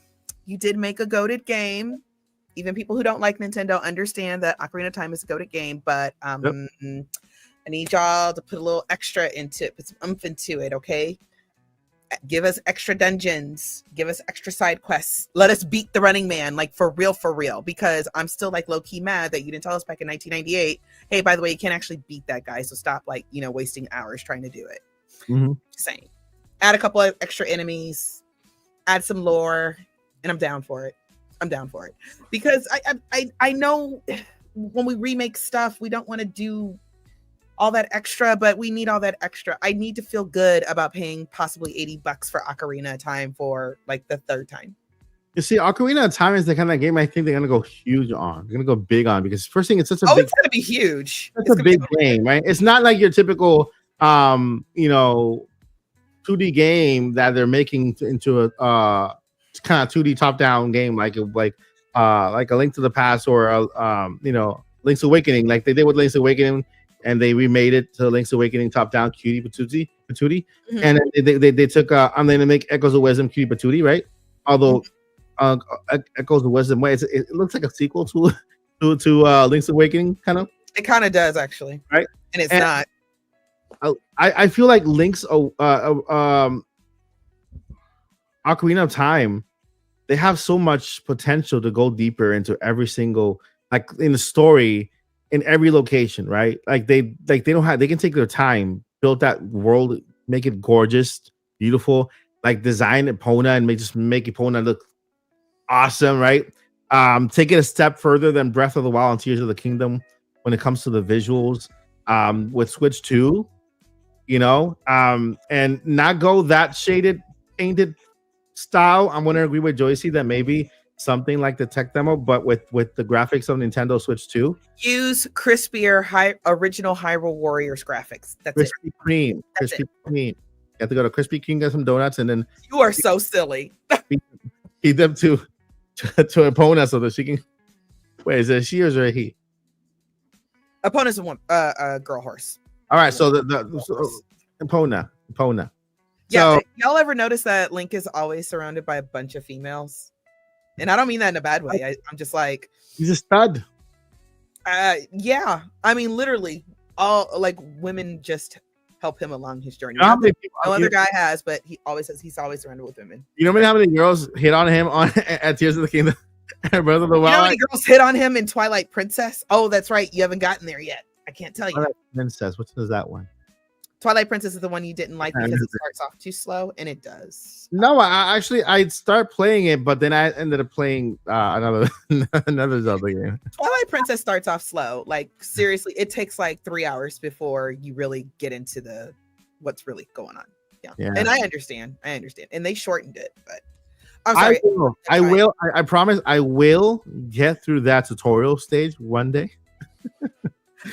Speaker 4: you did make a goated game. Even people who don't like Nintendo understand that Ocarina of Time is a goated game, but I need y'all to put a little extra into it, put some oomph into it, okay? Give us extra dungeons, give us extra side quests. Let us beat the Running Man, like for real, because I'm still like low-key mad that you didn't tell us back in 1998, hey, by the way, you can't actually beat that guy, so stop wasting hours trying to do it.
Speaker 2: Mm-hmm.
Speaker 4: Just saying. Add a couple of extra enemies, add some lore, and I'm down for it. Because I know when we remake stuff, we don't want to do all that extra, but we need all that extra. I need to feel good about paying possibly $80 for Ocarina of Time for like the third time.
Speaker 2: You see, Ocarina of Time is the kind of game I think they're gonna go huge on. They're gonna go big on because first thing, it's such a
Speaker 4: it's gonna be huge.
Speaker 2: It's a big game, right? It's not like your typical 2D game that they're making into a kind of 2D top-down game, like a Link to the Past or Link's Awakening, like they did with Link's Awakening, and they remade it to Link's Awakening top-down cutie patootie, mm-hmm. And they took I'm going to make Echoes of Wisdom cutie patootie, right? Although Echoes of Wisdom, it looks like a sequel to Link's Awakening, kind of.
Speaker 4: It kind of does actually,
Speaker 2: right?
Speaker 4: And it's not.
Speaker 2: I feel like Link's Ocarina of Time, they have so much potential to go deeper into every single, like in the story, in every location, right? Like they can take their time, build that world, make it gorgeous, beautiful, like design Epona and make Epona look awesome, right? Take it a step further than Breath of the Wild and Tears of the Kingdom when it comes to the visuals. With Switch 2, and not go that shaded, painted style. I'm going to agree with Joycey that maybe something like the tech demo, but with the graphics of Nintendo Switch 2.
Speaker 4: Use crispier, original Hyrule Warriors graphics. That's
Speaker 2: Krispy Kreme. Krispy Kreme. You have to go to Krispy Kreme, get some donuts, and then
Speaker 4: you are so silly.
Speaker 2: feed them to Epona so that she can. Wait, is it a she or is it a he?
Speaker 4: Epona's a girl horse.
Speaker 2: All right, so Epona.
Speaker 4: Yeah,
Speaker 2: so,
Speaker 4: y'all ever notice that Link is always surrounded by a bunch of females? And I don't mean that in a bad way. I'm just like,
Speaker 2: he's a stud.
Speaker 4: Yeah, I mean literally, all like women just help him along his journey.
Speaker 2: No
Speaker 4: other guy has, but he's always surrounded with women.
Speaker 2: You know how many girls hit on him at Tears of the Kingdom? Breath of the Wild.
Speaker 4: You know how many girls hit on him in Twilight Princess? Oh, that's right. You haven't gotten there yet. I can't tell you.
Speaker 2: Twilight Princess. Which is that one?
Speaker 4: Twilight Princess is the one you didn't like because it starts off too slow, and it does.
Speaker 2: No, I'd start playing it, but then I ended up playing another Zelda game.
Speaker 4: Twilight Princess starts off slow. Like seriously, it takes like 3 hours before you really get into what's really going on. Yeah. And I understand, and they shortened it, but I'm sorry.
Speaker 2: I promise I will get through that tutorial stage one day.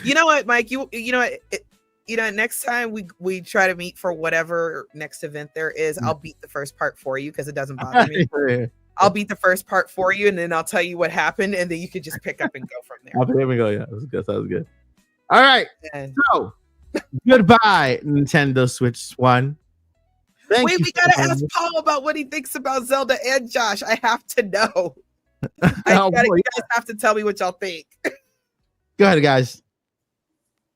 Speaker 4: You know what, Mike? You know what? Next time we try to meet for whatever next event there is, I'll beat the first part for you because it doesn't bother me. I'll beat the first part for you, and then I'll tell you what happened, and then you could just pick up and go from there.
Speaker 2: There we go. Yeah, that was good. All right.
Speaker 4: And
Speaker 2: So, goodbye, Nintendo Switch One.
Speaker 4: wait, we gotta ask Paul about what he thinks about Zelda and Josh. I have to know. You guys have to tell me what y'all think.
Speaker 2: Go ahead, guys.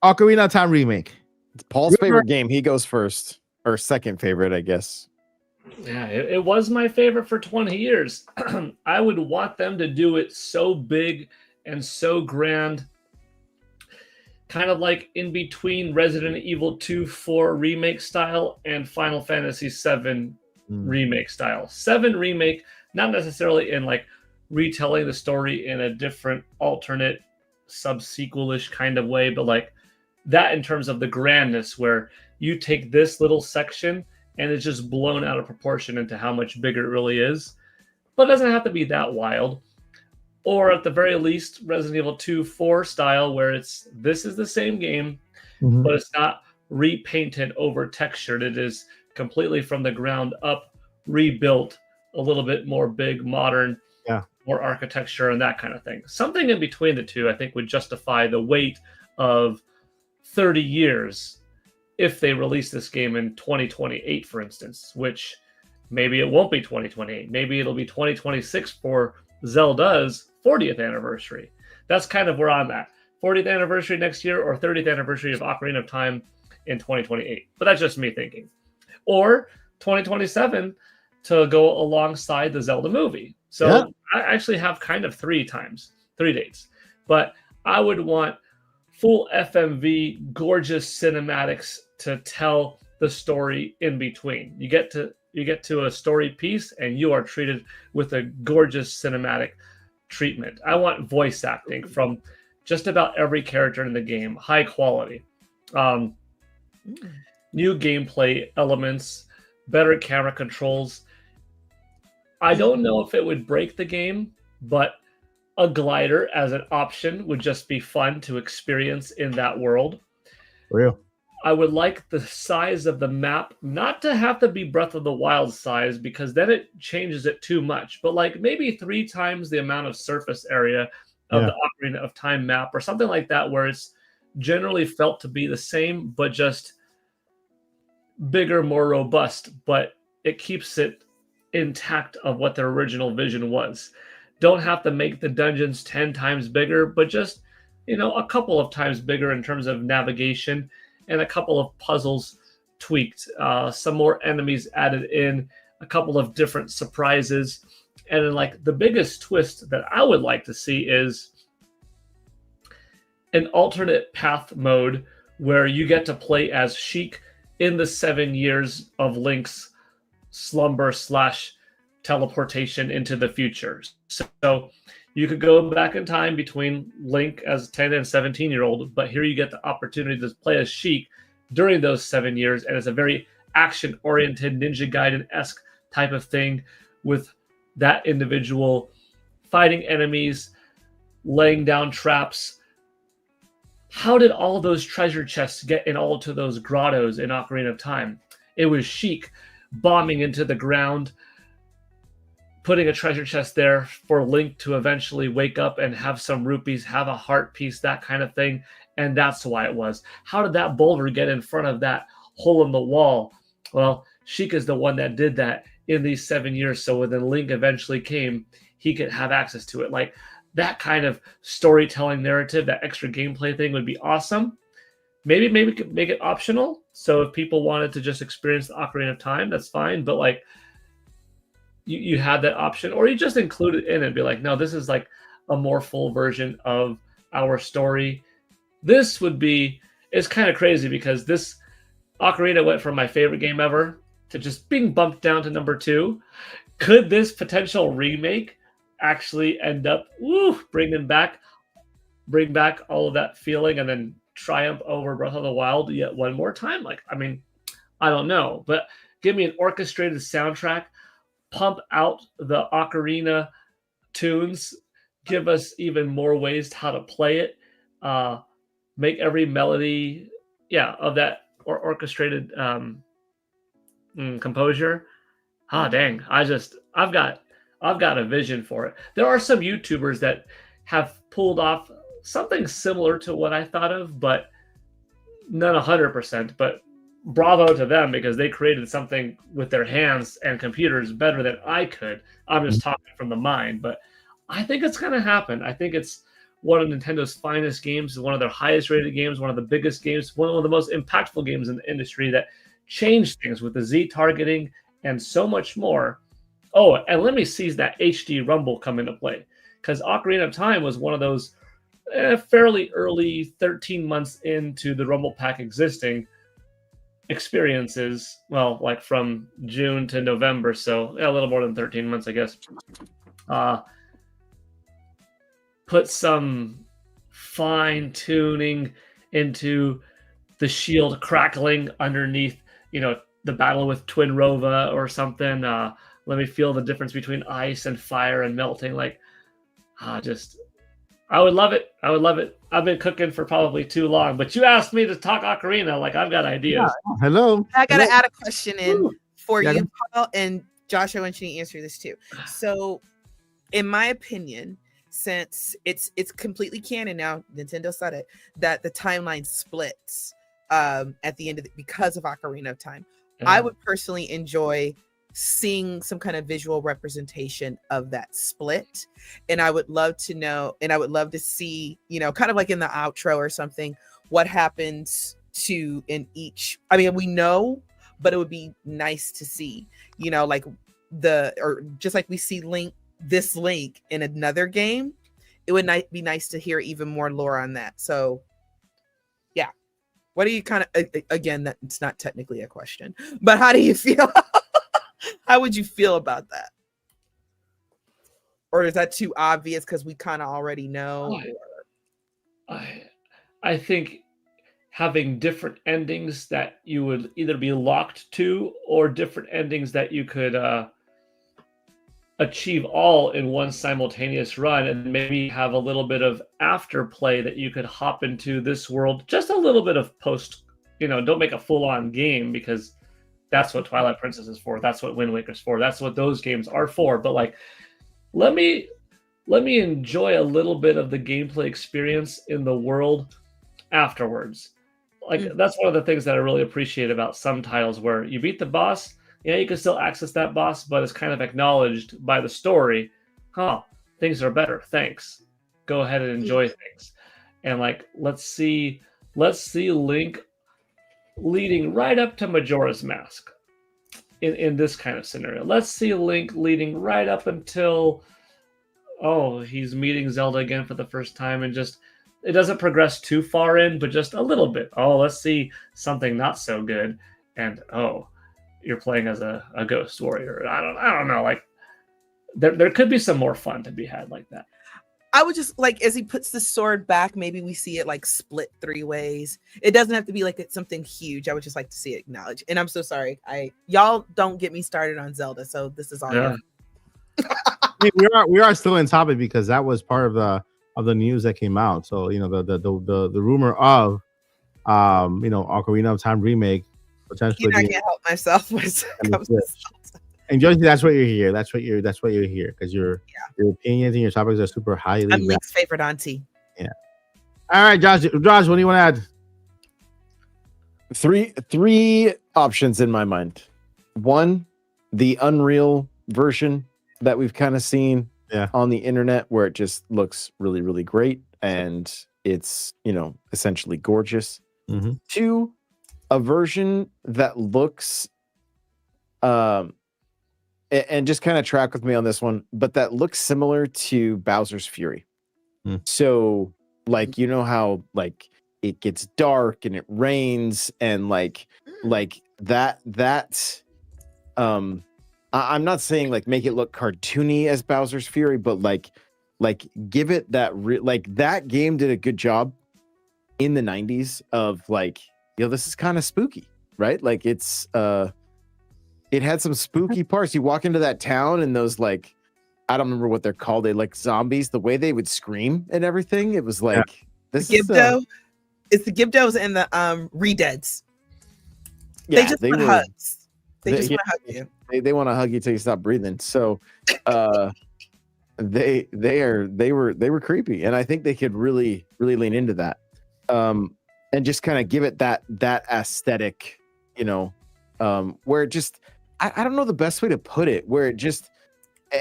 Speaker 2: Ocarina of Time remake.
Speaker 5: It's Paul's favorite game. He goes first, or second favorite, I guess.
Speaker 3: Yeah, it was my favorite for 20 years. I would want them to do it so big and so grand, kind of like in between Resident Evil 2 4 remake style and Final Fantasy 7 remake style. 7 remake, not necessarily in like retelling the story in a different alternate sub-sequelish kind of way, but like that in terms of the grandness where you take this little section and it's just blown out of proportion into how much bigger it really is. But it doesn't have to be that wild. Or at the very least, Resident Evil 2 4 style, where this is the same game, but it's not repainted over textured. It is completely from the ground up, rebuilt, a little bit more big, modern, more architecture and that kind of thing. Something in between the two, I think, would justify the wait of 30 years if they release this game in 2028, for instance, which maybe it won't be 2028. Maybe it'll be 2026 for Zelda's 40th anniversary. That's kind of where I'm at. 40th anniversary next year or 30th anniversary of Ocarina of Time in 2028. But that's just me thinking. Or 2027 to go alongside the Zelda movie. So I actually have kind of 3 dates. But I would want full FMV, gorgeous cinematics to tell the story in between. You get to a story piece and you are treated with a gorgeous cinematic treatment. I want voice acting from just about every character in the game, high quality. New gameplay elements, better camera controls. I don't know if it would break the game, but a glider as an option would just be fun to experience in that world.
Speaker 2: Real.
Speaker 3: I would like the size of the map not to have to be Breath of the Wild size, because then it changes it too much, but like maybe 3 times the amount of surface area of the Ocarina of Time map or something like that, where it's generally felt to be the same, but just bigger, more robust, but it keeps it intact of what their original vision was. Don't have to make the dungeons 10 times bigger, but just, a couple of times bigger in terms of navigation and a couple of puzzles tweaked, some more enemies added in, a couple of different surprises. And then like the biggest twist that I would like to see is an alternate path mode where you get to play as Sheik in the 7 years of Link's slumber / teleportation into the future. So you could go back in time between Link as 10 and 17-year-old, but here you get the opportunity to play as Sheik during those 7 years, and it's a very action-oriented, Ninja Gaiden-esque type of thing with that individual fighting enemies, laying down traps. How did all those treasure chests get in all to those grottos in Ocarina of Time? It was Sheik bombing into the ground, putting a treasure chest there for Link to eventually wake up and have some rupees, have a heart piece, that kind of thing. And that's why it was. How did that boulder get in front of that hole in the wall? Well, Sheik is the one that did that in these 7 years. So when Link eventually came, he could have access to it. Like that kind of storytelling narrative, that extra gameplay thing would be awesome. Maybe make it optional. So if people wanted to just experience the Ocarina of Time, that's fine. But like, you had that option, or you just include it in and be like, no, this is like a more full version of our story. This would be, it's kind of crazy because this Ocarina went from my favorite game ever to just being bumped down to number 2. Could this potential remake actually end up bring back all of that feeling and then triumph over Breath of the Wild yet one more time? Like, I mean, I don't know, but give me an orchestrated soundtrack, pump out the ocarina tunes, give us even more ways how to play it, make every melody, of that orchestrated composure. Dang, I've got a vision for it. There are some YouTubers that have pulled off something similar to what I thought of, but not 100%. But bravo to them, because they created something with their hands and computers better than I could. I'm just talking from the mind, but I think it's going to happen. I think it's one of Nintendo's finest games, one of their highest rated games, one of the biggest games, one of the most impactful games in the industry that changed things with the Z targeting and so much more. Oh, and let me seize that HD Rumble come into play, because Ocarina of Time was one of those fairly early 13 months into the Rumble Pack existing experiences. Well, like from June to November, so a little more than 13 months, I guess. Put some fine tuning into the shield crackling underneath, the battle with Twin Rova or something. Let me feel the difference between ice and fire and melting. I would love it. I would love it. I've been cooking for probably too long, but you asked me to talk Ocarina. Like, I've got ideas.
Speaker 2: Yeah. Hello.
Speaker 4: I gotta add a question in for
Speaker 2: Yeah,
Speaker 4: you, Paul, and Josh. I want you to answer this too. So, in my opinion, since it's completely canon now, Nintendo said it, that the timeline splits at the end of because of Ocarina of Time. I would personally enjoy seeing some kind of visual representation of that split, and I would love to know, and I would love to see, kind of like in the outro or something, what happens to in each. I mean, we know, but it would be nice to see, like or just like we see Link in another game. It would be nice to hear even more lore on that. So yeah, what do you kind of, again, that it's not technically a question, but how do you feel? How would you feel about that? Or is that too obvious because we kind of already know?
Speaker 3: I think having different endings that you would either be locked to, or different endings that you could achieve all in one simultaneous run, and maybe have a little bit of afterplay that you could hop into this world, just a little bit of post, don't make a full-on game, because that's what Twilight Princess is for. That's what Wind Waker's for. That's what those games are for. But like, let me enjoy a little bit of the gameplay experience in the world afterwards. Like, that's one of the things that I really appreciate about some titles, where you beat the boss, you can still access that boss, but it's kind of acknowledged by the story. Things are better. Thanks. Go ahead and enjoy things. And like, let's see Link leading right up to Majora's Mask in this kind of scenario. Let's see Link leading right up until he's meeting Zelda again for the first time, and just it doesn't progress too far in, but just a little bit. Let's see something not so good, and you're playing as a ghost warrior. I don't know. Like, there could be some more fun to be had like that.
Speaker 4: I would just like, as he puts the sword back, maybe we see it like split 3 ways. It doesn't have to be like it's something huge. I would just like to see it acknowledged. And I'm so sorry. Y'all don't get me started on Zelda, so this is all.
Speaker 3: Yeah.
Speaker 2: we are still in topic, because that was part of the news that came out. So the rumor of Ocarina of Time remake potentially.
Speaker 4: I can't help myself.
Speaker 2: And Josie, that's what you're here. That's what you're here, because your opinions and your topics are super highly.
Speaker 4: I'm Link's favorite auntie.
Speaker 2: Yeah. All right, Josh, what do you want to add?
Speaker 5: Three options in my mind. One, the Unreal version that we've kind of seen on the internet, where it just looks really, really great, and it's essentially gorgeous.
Speaker 2: Mm-hmm.
Speaker 5: 2, a version that looks and just kind of track with me on this one, but that looks similar to Bowser's Fury. So like, how like it gets dark and it rains, and like that I'm not saying like make it look cartoony as Bowser's Fury, but like give it that that game did a good job in the 90s of like, this is kind of spooky, right? Like it's it had some spooky parts. You walk into that town and those like, I don't remember what they're called. They like zombies. The way they would scream and everything, it was like this.
Speaker 4: Gibdo, it's the Gibdos and the Redeads.
Speaker 5: Yeah,
Speaker 4: they just want hugs. They just want to hug you.
Speaker 5: They want to hug you till you stop breathing. So, they were creepy, and I think they could really lean into that, and just kind of give it that aesthetic, where it just I don't know the best way to put it, where it just,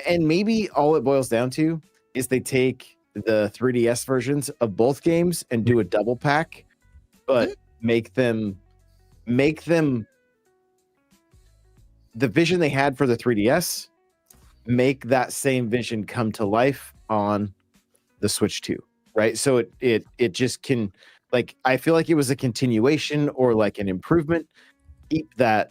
Speaker 5: and maybe all it boils down to is they take the 3DS versions of both games and do a double pack, but make them the vision they had for the 3DS, make that same vision come to life on the Switch 2, right? So it just can, like, I feel like it was a continuation or like an improvement. Keep that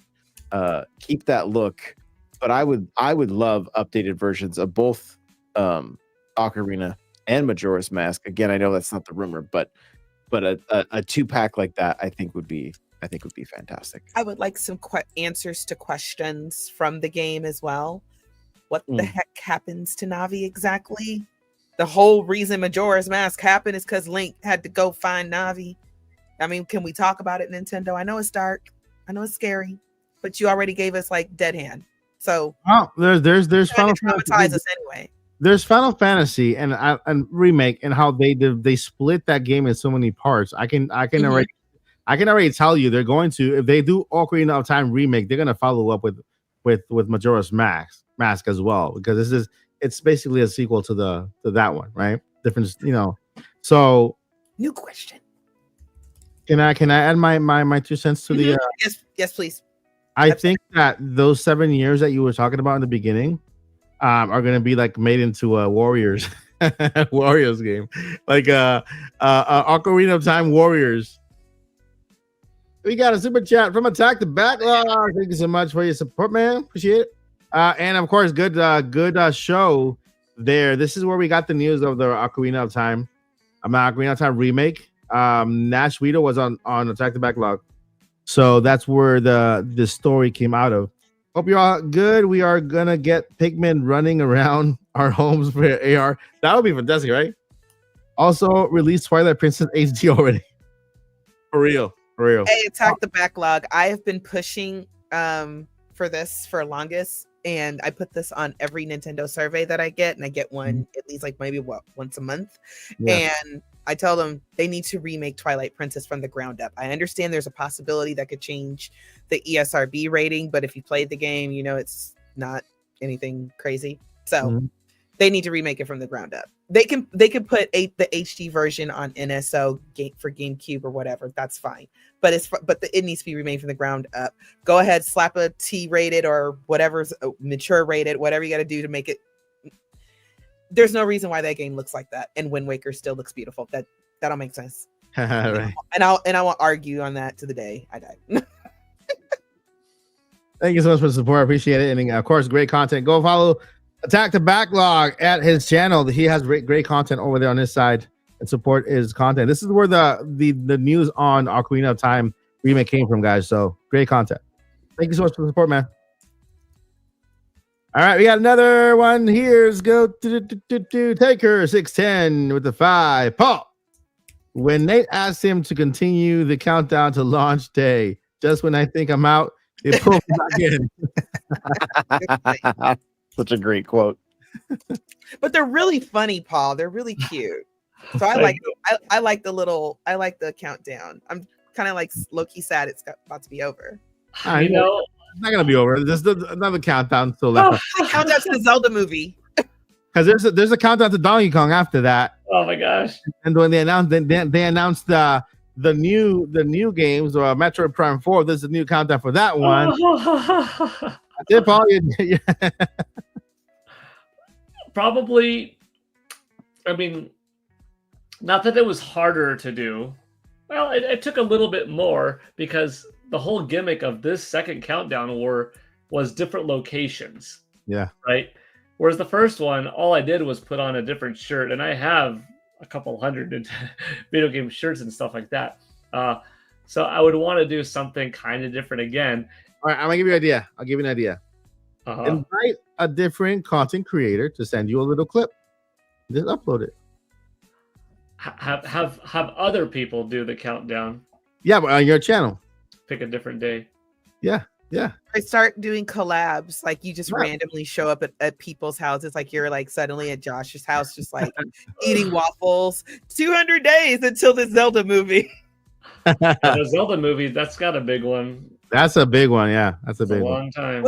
Speaker 5: look, but I would love updated versions of both Ocarina and Majora's Mask. Again, I know that's not the rumor, but a 2-pack like that I think would be fantastic.
Speaker 4: I would like some answers to questions from the game as well. What the heck happens to Navi exactly? The whole reason Majora's Mask happened is because Link had to go find Navi. I mean, can we talk about it, Nintendo? I know it's dark. I know it's scary, but you already gave us like Dead Hand. So
Speaker 2: there's Final
Speaker 4: traumatize us anyway.
Speaker 2: There's Final Fantasy and remake, and how they split that game in so many parts. I can already tell you they're going to, if they do Ocarina of Time remake, they're gonna follow up with Majora's Mask as well, because it's basically a sequel to that one, right? Different, So
Speaker 4: new question.
Speaker 2: Can I add my 2 cents to the?
Speaker 4: Yes, please.
Speaker 2: I think that those 7 years that you were talking about in the beginning, are gonna be like made into a Warriors game, like Ocarina of Time Warriors. We got a super chat from Attack the Backlog. Thank you so much for your support, man. Appreciate it. And of course, good show there. This is where we got the news of the Ocarina of Time remake. Nash Vito was on Attack the Backlog, so that's where the story came out of. Hope you're all good. We are gonna get Pikmin running around our homes for AR. That would be fantastic, right? Also, release Twilight Princess HD already. For real.
Speaker 4: Hey, Attack the Backlog. I have been pushing for this for longest, and I put this on every Nintendo survey that I get, and I get one at least like maybe once a month. Yeah. And I tell them they need to remake Twilight Princess from the ground up. I understand there's a possibility that could change the ESRB rating, but if you played the game, it's not anything crazy. So they need to remake it from the ground up. They can put the HD version on NSO for GameCube or whatever. That's fine. But it needs to be remade from the ground up. Go ahead, slap a T rated or whatever's mature rated, whatever you got to do to make it. There's no reason why that game looks like that, and Wind Waker still looks beautiful. That don't make sense.
Speaker 2: Right.
Speaker 4: And I won't argue on that to the day I die.
Speaker 2: Thank you so much for the support. I appreciate it, and of course, great content. Go follow Attack the Backlog at his channel. He has great content over there on his side, and support his content. This is where the news on Ocarina of Time remake came from, guys. So great content. Thank you so much for the support, man. All right, we got another one. Here's go to Taker 610 with the 5. Paul, when Nate asked him to continue the countdown to launch day, just when I think I'm out, it pulls back in.
Speaker 5: Such a great quote.
Speaker 4: But they're really funny, Paul. They're really cute. So I like the countdown. I'm kind of like low-key sad it's about to be over.
Speaker 2: It's not gonna be over. There's another countdown still left.
Speaker 4: Countdown to the Zelda movie.
Speaker 2: Because there's a countdown to Donkey Kong after that.
Speaker 3: Oh my gosh!
Speaker 2: And when they announced the new games, or Metroid Prime 4, there's a new countdown for that one. That's it, Paul.
Speaker 3: Probably. I mean, not that it was harder to do. Well, it took a little bit more, because the whole gimmick of this second countdown was different locations.
Speaker 2: Yeah.
Speaker 3: Right. Whereas the first one, all I did was put on a different shirt, and I have a couple hundred video game shirts and stuff like that. So I would want to do something kind of different again.
Speaker 2: All right, I'm gonna give you an idea. I'll give you an idea.
Speaker 3: Uh-huh.
Speaker 2: Invite a different content creator to send you a little clip. Just upload it.
Speaker 3: Have other people do the countdown.
Speaker 2: Yeah, but on your channel.
Speaker 3: Pick a different day.
Speaker 2: Yeah.
Speaker 4: I start doing collabs, like you just
Speaker 2: Right.
Speaker 4: randomly show up at people's houses, like you're like suddenly at Josh's house, just like eating waffles. 200 days until the Zelda movie.
Speaker 3: The Zelda movie, that's got a big one.
Speaker 2: That's a big one. Yeah, that's a
Speaker 3: It's a
Speaker 2: big one.
Speaker 3: long time.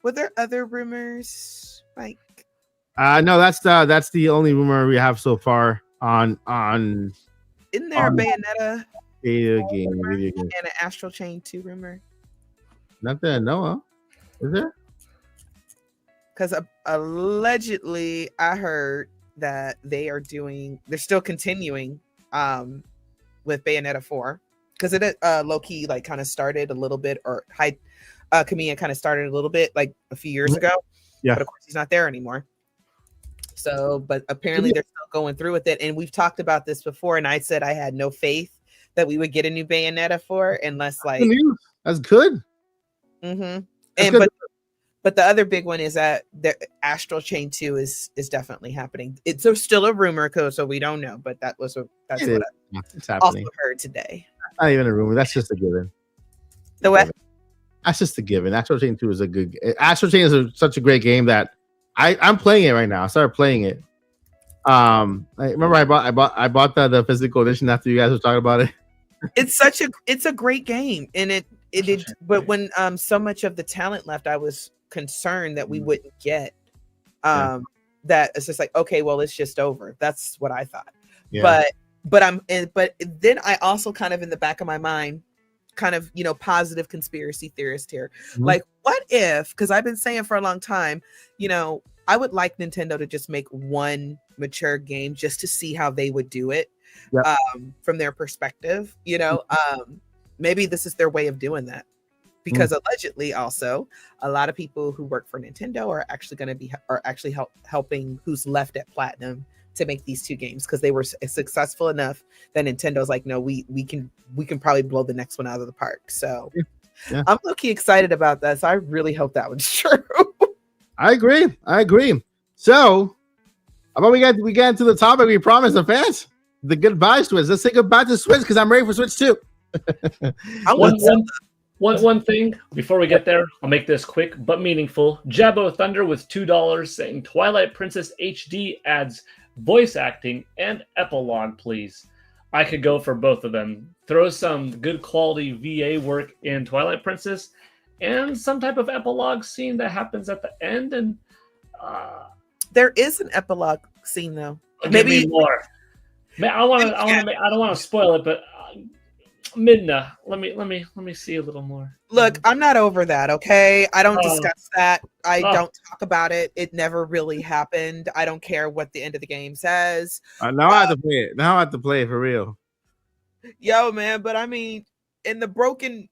Speaker 4: Were there other rumors? Like,
Speaker 2: No, that's the only rumor we have so far on
Speaker 4: isn't there a Bayonetta
Speaker 2: video game.
Speaker 4: and an Astral Chain 2 rumor?
Speaker 2: Not that I know of. Is there?
Speaker 4: Because allegedly I heard that they're still continuing with Bayonetta 4, because it low-key like kind of started a little bit, or Kamiya kind of started a little bit like a few years ago.
Speaker 2: Yeah.
Speaker 4: But of course he's not there anymore. So, but apparently they're still going through with it. And we've talked about this before, and I said I had no faith that we would get a new Bayonetta 4 unless like
Speaker 2: That's good.
Speaker 4: mm-hmm.
Speaker 2: That's
Speaker 4: And
Speaker 2: good.
Speaker 4: but the other big one is that the Astral Chain 2 is definitely happening. It's still a rumor, so we don't know, but that's what
Speaker 2: It's
Speaker 4: I also
Speaker 2: happening.
Speaker 4: heard today.
Speaker 2: Not even a rumor. That's just a given.
Speaker 4: The what?
Speaker 2: That's just a given. Astral Chain 2 is a good. Astral Chain is such a great game that I'm playing it right now. I started playing it. I remember I bought the physical edition after you guys were talking about it.
Speaker 4: It's a great game, and it did. But when so much of the talent left, I was concerned that we wouldn't get that. It's just like, okay, well, it's just over. That's what I thought.
Speaker 2: Yeah.
Speaker 4: But then I also kind of in the back of my mind, kind of, positive conspiracy theorist here.
Speaker 2: Mhm.
Speaker 4: Like, what if, because I've been saying for a long time, I would like Nintendo to just make one mature game just to see how they would do it.
Speaker 2: Yep.
Speaker 4: From their perspective, maybe this is their way of doing that, because allegedly also a lot of people who work for Nintendo are actually helping who's left at Platinum to make these two games, because they were successful enough that Nintendo's like, no, we can probably blow the next one out of the park. So
Speaker 2: Yeah.
Speaker 4: I'm low-key excited about that. So I really hope that was true.
Speaker 2: I agree. So, how about we get into the topic we promised the fans? The goodbye Switch. Let's say goodbye to Switch, because I'm ready for Switch 2.
Speaker 3: One thing before we get there, I'll make this quick but meaningful. Jabbo Thunder with $2 saying Twilight Princess HD adds voice acting and epilogue, please. I could go for both of them. Throw some good quality VA work in Twilight Princess and some type of epilogue scene that happens at the end. And
Speaker 4: There is an epilogue scene though.
Speaker 3: give me more. Man, I don't want to spoil it, but Midna, let me see a little more.
Speaker 4: Look, I'm not over that, okay? I don't
Speaker 3: Oh.
Speaker 4: discuss that. I
Speaker 3: Oh.
Speaker 4: don't talk about it. It never really happened. I don't care what the end of the game says.
Speaker 2: Now I have to play it. Now I have to play it for real.
Speaker 4: Yo, man, but I mean, in the broken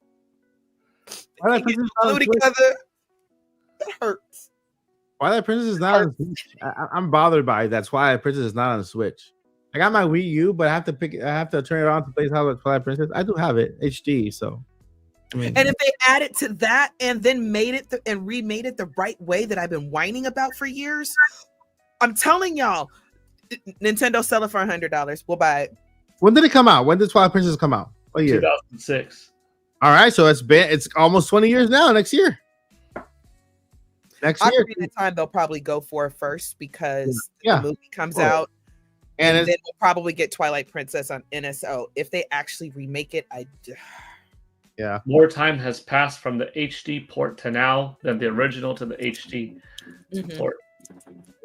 Speaker 2: Twilight Princess is not
Speaker 4: glue
Speaker 2: on Switch.
Speaker 4: together, it hurts.
Speaker 2: Twilight Princess is not on Switch. I'm bothered by it. That's why Princess is not on the Switch. I got my Wii U, but I have to turn it on to play Twilight Princess. I do have it HD, so I mean,
Speaker 4: And if they added to that and then made it and remade it the right way that I've been whining about for years, I'm telling y'all, Nintendo sell it for $100. We'll buy it.
Speaker 2: when did it come out? When did Twilight Princess come out? What year?
Speaker 3: 2006.
Speaker 2: All right, so it's almost 20 years now. Next year.
Speaker 4: I'll give you the time they'll probably go for first, because
Speaker 2: Yeah.
Speaker 4: the movie comes
Speaker 2: Oh.
Speaker 4: out.
Speaker 2: And
Speaker 4: And then we'll probably get Twilight Princess on NSO. If they actually remake it,
Speaker 2: yeah,
Speaker 3: More time has passed from the HD port to now than the original to the HD
Speaker 4: Mhm.
Speaker 3: port.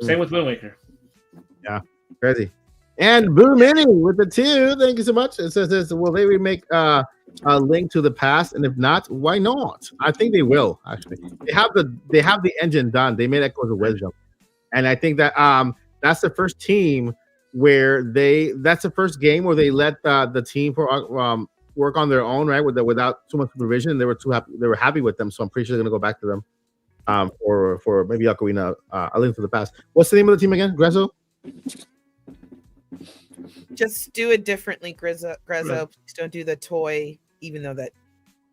Speaker 3: Same with Wind Waker.
Speaker 2: crazy. And Boo Mini with the 2. Thank you so much. It says, will they remake a Link to the Past? And if not, why not? I think they will. Actually, they have the engine done. They made Echoes of Wisdom, and I think that that's the first team where that's the first game where they let the team work on their own, right? Without too much supervision. They were happy with them, so I'm pretty sure they're gonna go back to them for maybe Ocarina, A Link to the Past. What's the name of the team again? Grezzo?
Speaker 4: just do it differently, Grezzo.
Speaker 3: Right.
Speaker 4: Please don't do the toy, even though that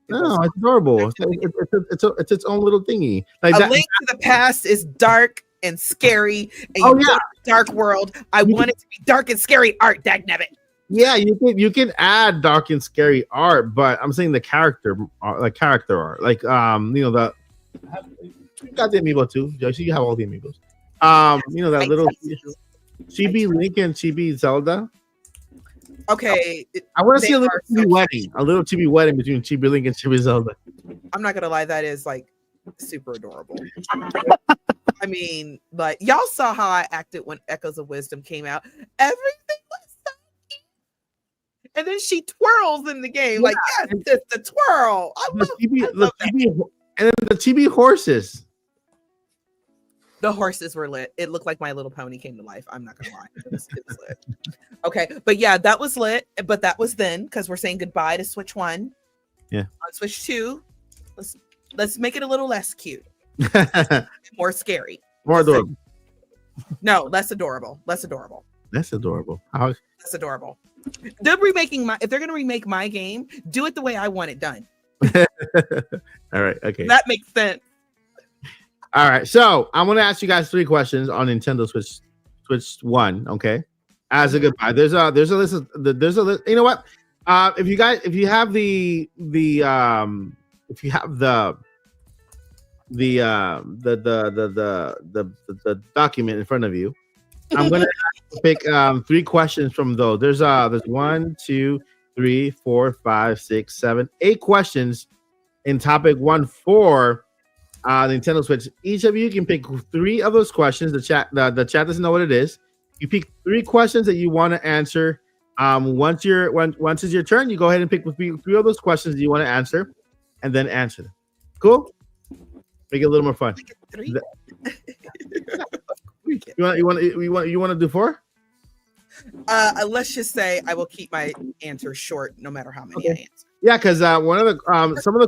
Speaker 2: No, it's adorable. It's its own little thingy. Like
Speaker 4: A
Speaker 2: that.
Speaker 4: Link to the Past is dark and scary, and
Speaker 2: Oh,
Speaker 4: you go
Speaker 2: yeah.
Speaker 4: to Dark World. I want it to be dark and scary art, dagnabbit.
Speaker 2: Yeah, you can add dark and scary art, but I'm saying the character art, like the you got the amiibo too. Josie, you have all the amiibos. That little chibi Link and chibi Zelda.
Speaker 4: Okay,
Speaker 2: I want to
Speaker 4: They
Speaker 2: see a little
Speaker 4: are
Speaker 2: chibi
Speaker 4: so
Speaker 2: wedding, a little chibi wedding between Chibi Link and Chibi Zelda.
Speaker 4: I'm not gonna lie, that is like super adorable. I mean, like y'all saw how I acted when Echoes of Wisdom came out. Everything was so cute. And then she twirls in the game, like yes, it's the twirl. I love that.
Speaker 2: And then the chibi horses.
Speaker 4: The horses were lit. It looked like My Little Pony came to life. I'm not gonna lie. It was lit. Okay, but yeah, that was lit. But that was then because we're saying goodbye to Switch 1.
Speaker 2: Yeah.
Speaker 4: On Switch 2, let's make it a little less cute, more scary.
Speaker 2: More adorable.
Speaker 4: No, less adorable. Less adorable.
Speaker 2: That's adorable.
Speaker 4: That's adorable. If they're gonna remake my game, do it the way I want it done.
Speaker 2: All right. Okay.
Speaker 4: That makes sense.
Speaker 2: All right. So I'm gonna ask you guys 3 questions on Nintendo Switch 1. Okay. As a goodbye. There's a list. You know what? If you have the document in front of you, I'm gonna pick 3 questions from those. There's 1, 2, 3, 4, 5, 6, 7, 8 questions in topic 1 for Nintendo Switch. Each of you can pick 3 of those questions. The chat doesn't know what it is. You pick 3 questions that you want to answer. Once it's your turn, you go ahead and pick 3 of those questions that you want to answer, and then answer them. Cool. Make it a little more fun.
Speaker 4: 3.
Speaker 2: You want to do 4?
Speaker 4: Let's just say I will keep my answer short, no matter how many I answer.
Speaker 2: Yeah, because one of the some of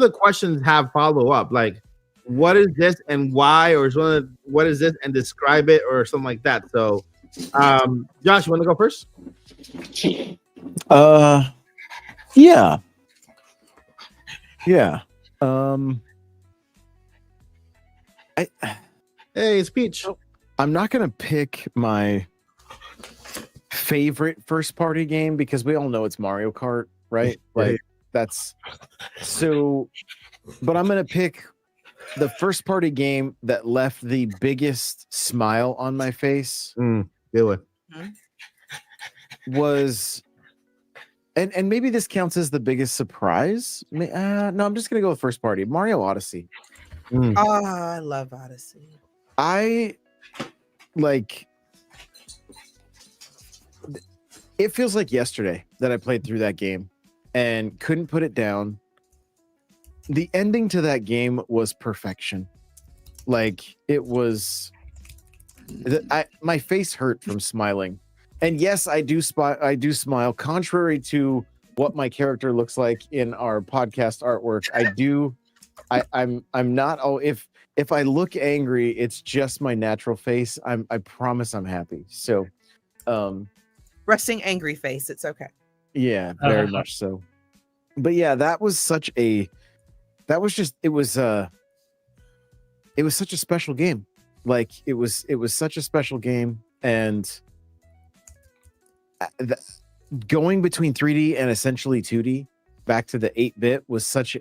Speaker 2: the questions have follow up, like what is this and why, or what is this and describe it, or something like that. So, Josh, you want to go first?
Speaker 5: Yeah.
Speaker 2: Hey, it's Peach.
Speaker 5: I'm not gonna pick my favorite first party game because we all know it's Mario Kart, right? Like that's so, but I'm gonna pick the first party game that left the biggest smile on my face.
Speaker 2: Good one.
Speaker 5: Was and maybe this counts as the biggest surprise. No, I'm just gonna go with first party. Mario Odyssey.
Speaker 4: Oh, I love Odyssey.
Speaker 5: I like. It feels like yesterday that I played through that game and couldn't put it down. The ending to that game was perfection. Like it was. My face hurt from smiling. And yes, I do smile. Contrary to what my character looks like in our podcast artwork, I'm not. Oh, if I look angry, it's just my natural face. I promise I'm happy. So,
Speaker 4: Resting angry face. It's okay.
Speaker 5: Yeah, very much so. But yeah, it was such a special game. Like it was such a special game, and going between 3D and essentially 2D back to the 8-bit was such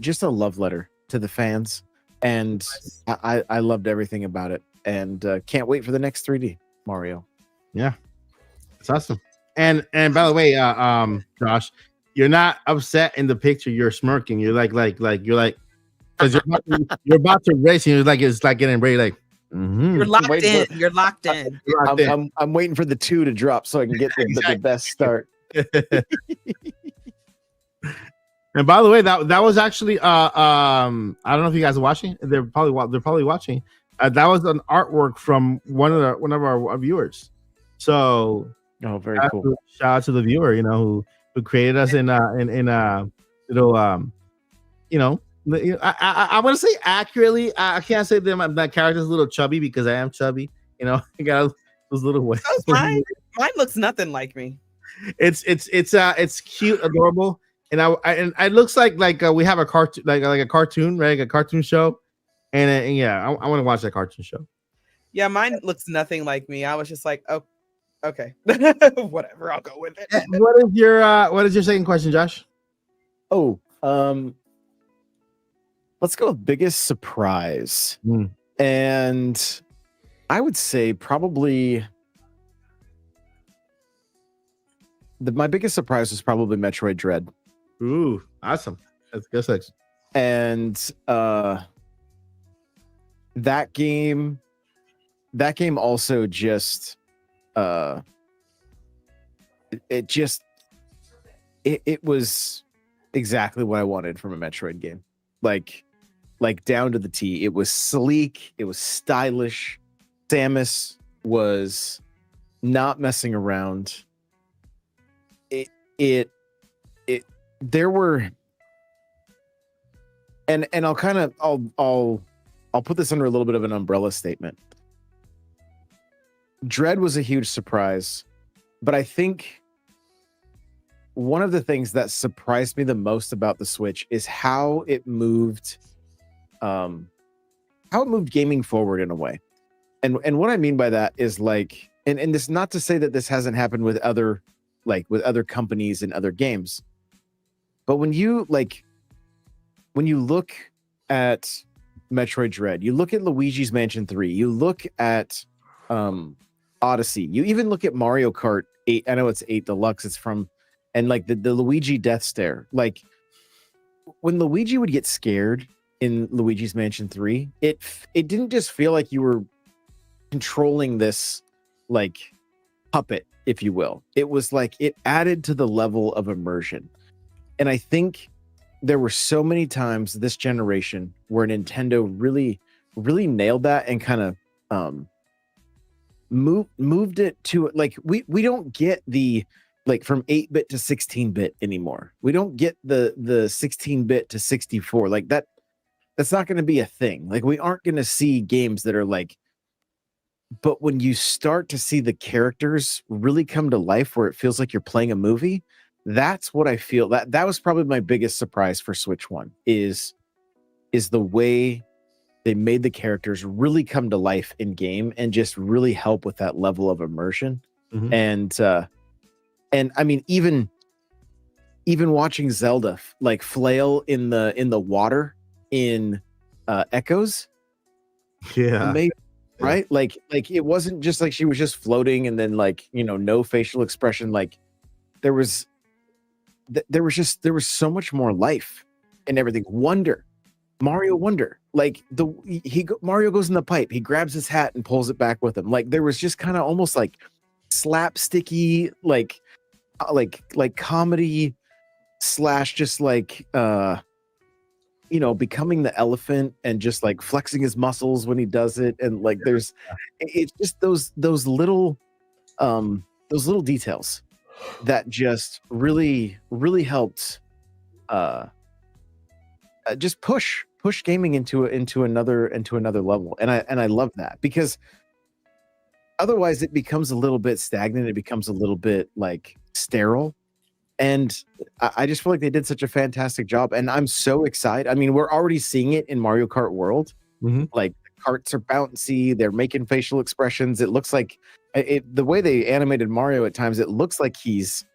Speaker 5: just a love letter to the fans, and I loved everything about it, and can't wait for the next 3D Mario.
Speaker 2: Yeah, it's awesome. And by the way, Josh, you're not upset in the picture. You're smirking. You're like you're like, because you're about to race, and it's like getting ready, like. Mm-hmm.
Speaker 4: You're locked in. You're locked in.
Speaker 5: I'm waiting for the 2 to drop so I can get the best start.
Speaker 2: And by the way, that was actually I don't know if you guys are watching. They're probably watching. That was an artwork from one of our viewers. So
Speaker 5: very cool.
Speaker 2: Shout out to the viewer, who created us in little I want to say accurately. I can't say that character's a little chubby because I am chubby. I got those little ways.
Speaker 4: Mine looks nothing like me.
Speaker 2: It's cute, adorable. and it looks like we have a cartoon like a cartoon, right? Like a cartoon show, and yeah, I want to watch that cartoon show.
Speaker 4: Yeah, mine looks nothing like me. I was just like, oh, okay, whatever. I'll go with it.
Speaker 2: What is your second question, Josh?
Speaker 5: Oh, let's go with biggest surprise. And I would say probably my biggest surprise was probably Metroid Dread.
Speaker 2: Ooh, awesome. That's good sex.
Speaker 5: And that game also just it was exactly what I wanted from a Metroid game. Like down to the T. It was sleek, it was stylish. Samus was not messing around. There were, and I'll put this under a little bit of an umbrella statement. Dread was a huge surprise, but I think one of the things that surprised me the most about the Switch is how it moved gaming forward in a way. And what I mean by that is like, and this, not to say that this hasn't happened with other companies and other games, but when you look at Metroid Dread, you look at Luigi's Mansion 3, you look at Odyssey, you even look at Mario Kart 8. I know it's 8 Deluxe, it's from, and like the Luigi death stare. Like when Luigi would get scared in Luigi's Mansion 3, it didn't just feel like you were controlling this like puppet, if you will. It was like it added to the level of immersion. And I think there were so many times this generation where Nintendo really, really nailed that and kind of moved it to, like, we don't get the, like, from 8-bit to 16-bit anymore. We don't get the 16-bit to 64. Like that's not going to be a thing. Like, we aren't going to see games that are like, but when you start to see the characters really come to life where it feels like you're playing a movie, that's what I feel. That was probably my biggest surprise for Switch 1 is the way they made the characters really come to life in game and just really help with that level of immersion. And I mean, even watching Zelda like flail in the water in Echoes.
Speaker 2: Yeah.
Speaker 5: Amazing. Right? Like it wasn't just like she was just floating and then, like, you know, no facial expression. Like there was so much more life and everything. Mario Wonder. Like Mario goes in the pipe, he grabs his hat and pulls it back with him. Like there was just kind of almost like slapsticky, like comedy slash just like you know, becoming the elephant and just like flexing his muscles when he does it. And like it's just those little details that just really, really helped just push gaming into another level. And I love that, because otherwise it becomes a little bit stagnant, it becomes a little bit like sterile. And I just feel like they did such a fantastic job, and I'm so excited. I mean, we're already seeing it in Mario Kart World. Like the carts are bouncy, they're making facial expressions. It looks like the way they animated Mario at times, it looks like he's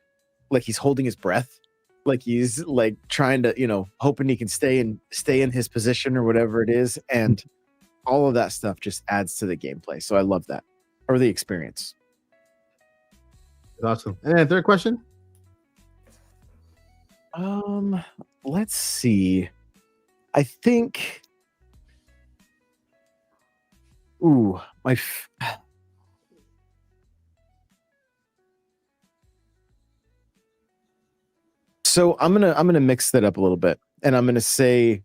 Speaker 5: holding his breath, like he's like trying to, you know, hoping he can stay in his position or whatever it is. And all of that stuff just adds to the gameplay. So I love that, or the experience.
Speaker 2: Awesome. And then third question.
Speaker 5: Let's see. I think. Ooh, So I'm gonna mix that up a little bit, and I'm gonna say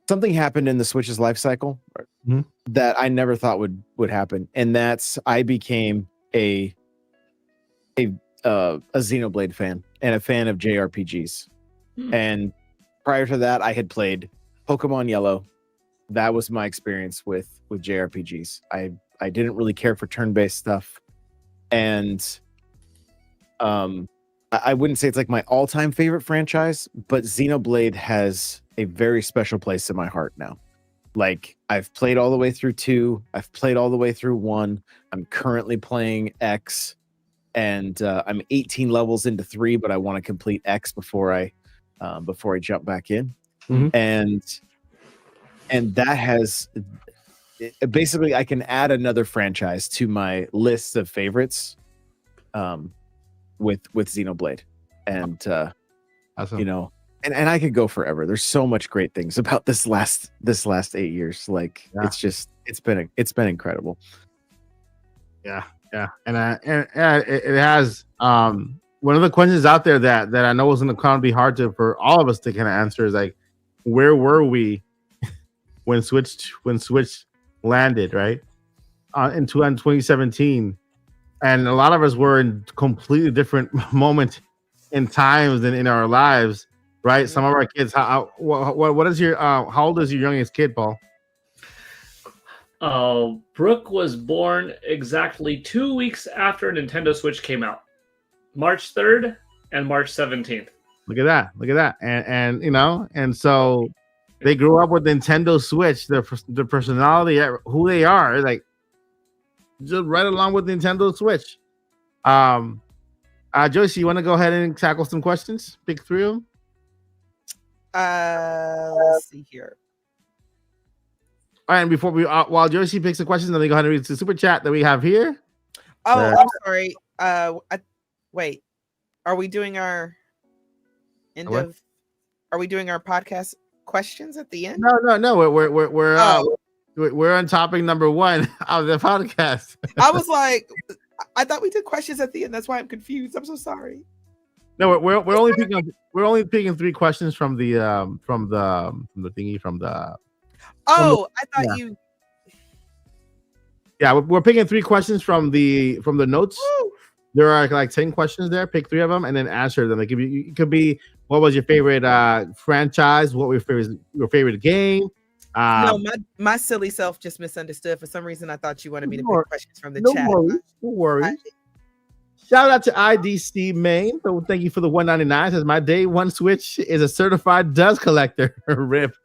Speaker 5: something happened in the Switch's life cycle that I never thought would happen, and that's I became a Xenoblade fan and a fan of JRPGs. And prior to that, I had played Pokemon Yellow. That was my experience with JRPGs. I didn't really care for turn-based stuff, and I wouldn't say it's like my all-time favorite franchise, but Xenoblade has a very special place in my heart now. Like, I've played all the way through 2, I've played all the way through 1, I'm currently playing X, and I'm 18 levels into 3, but I want to complete X before I jump back in.
Speaker 2: Mhm.
Speaker 5: And that has basically, I can add another franchise to my list of favorites with Xenoblade, and
Speaker 2: Awesome.
Speaker 5: you know, and I could go forever. There's so much great things about this last 8 years. Like,
Speaker 2: Yeah.
Speaker 5: it's been incredible.
Speaker 2: Yeah, and it has one of the questions out there that I know is going to be hard for all of us to kind of answer is like, where were we when Switch landed, right? In 2017, and a lot of us were in completely different moment in times and in our lives, right? Some of our kids, what is your how old is your youngest kid, Paul?
Speaker 3: Brooke was born exactly 2 weeks after Nintendo Switch came out, March 3rd and March 17th.
Speaker 2: Look at that, and you know, and so they grew up with Nintendo Switch. The personality, who they are, like just right along with Nintendo Switch. Joyce, you want to go ahead and tackle some questions? Pick 3 of them.
Speaker 4: Let's see here.
Speaker 2: All right, and before while Joyce picks the questions, let me go ahead and read the super chat that we have here.
Speaker 4: Oh, I'm sorry. Wait. Are we doing our Are we doing our podcast questions at the end?
Speaker 2: No. We're on topic number 1 of the podcast.
Speaker 4: I was like, I thought we did questions at the end. That's why I'm confused. I'm so sorry.
Speaker 2: No, we're only picking 3 questions from the thingy from the.
Speaker 4: Oh, I thought you.
Speaker 2: Yeah, we're picking 3 questions from the notes.
Speaker 4: Woo.
Speaker 2: There are like 10 questions there. Pick 3 of them and then answer them. It could be what was your favorite franchise? What was your favorite game?
Speaker 4: No, my silly self just misunderstood. For some reason, I thought you wanted me to pick questions from the chat.
Speaker 2: No worries. Shout out to IDC Main. So thank you for the $1.99. Says my day 1 Switch is a certified dust collector. Rip.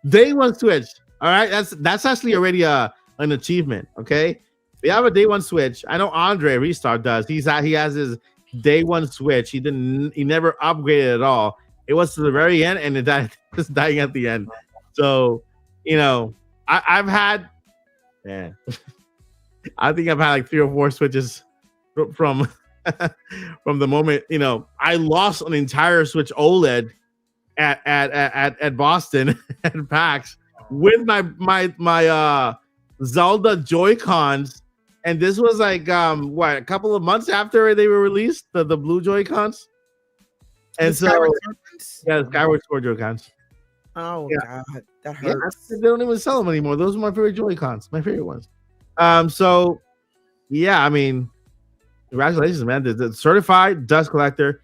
Speaker 2: Day 1 Switch. All right, that's actually already an achievement. Okay, we have a day 1 Switch. I know Andre Restart does. He has his day 1 Switch. He never upgraded at all. It was to the very end, and it died. Just dying at the end. So, you know, I've had, man, I think I've had like 3 or 4 Switches from the moment, you know, I lost an entire Switch OLED at Boston at PAX with my Zelda Joy-Cons, and this was like a couple of months after they were released, the blue Joy-Cons. And so Skyward Sword Joy-Cons.
Speaker 4: Oh
Speaker 2: yeah.
Speaker 4: God, that hurts.
Speaker 2: Yeah, they don't even sell them anymore. Those are my favorite Joy-Cons, my favorite ones. So yeah, I mean, congratulations, man. The certified dust collector,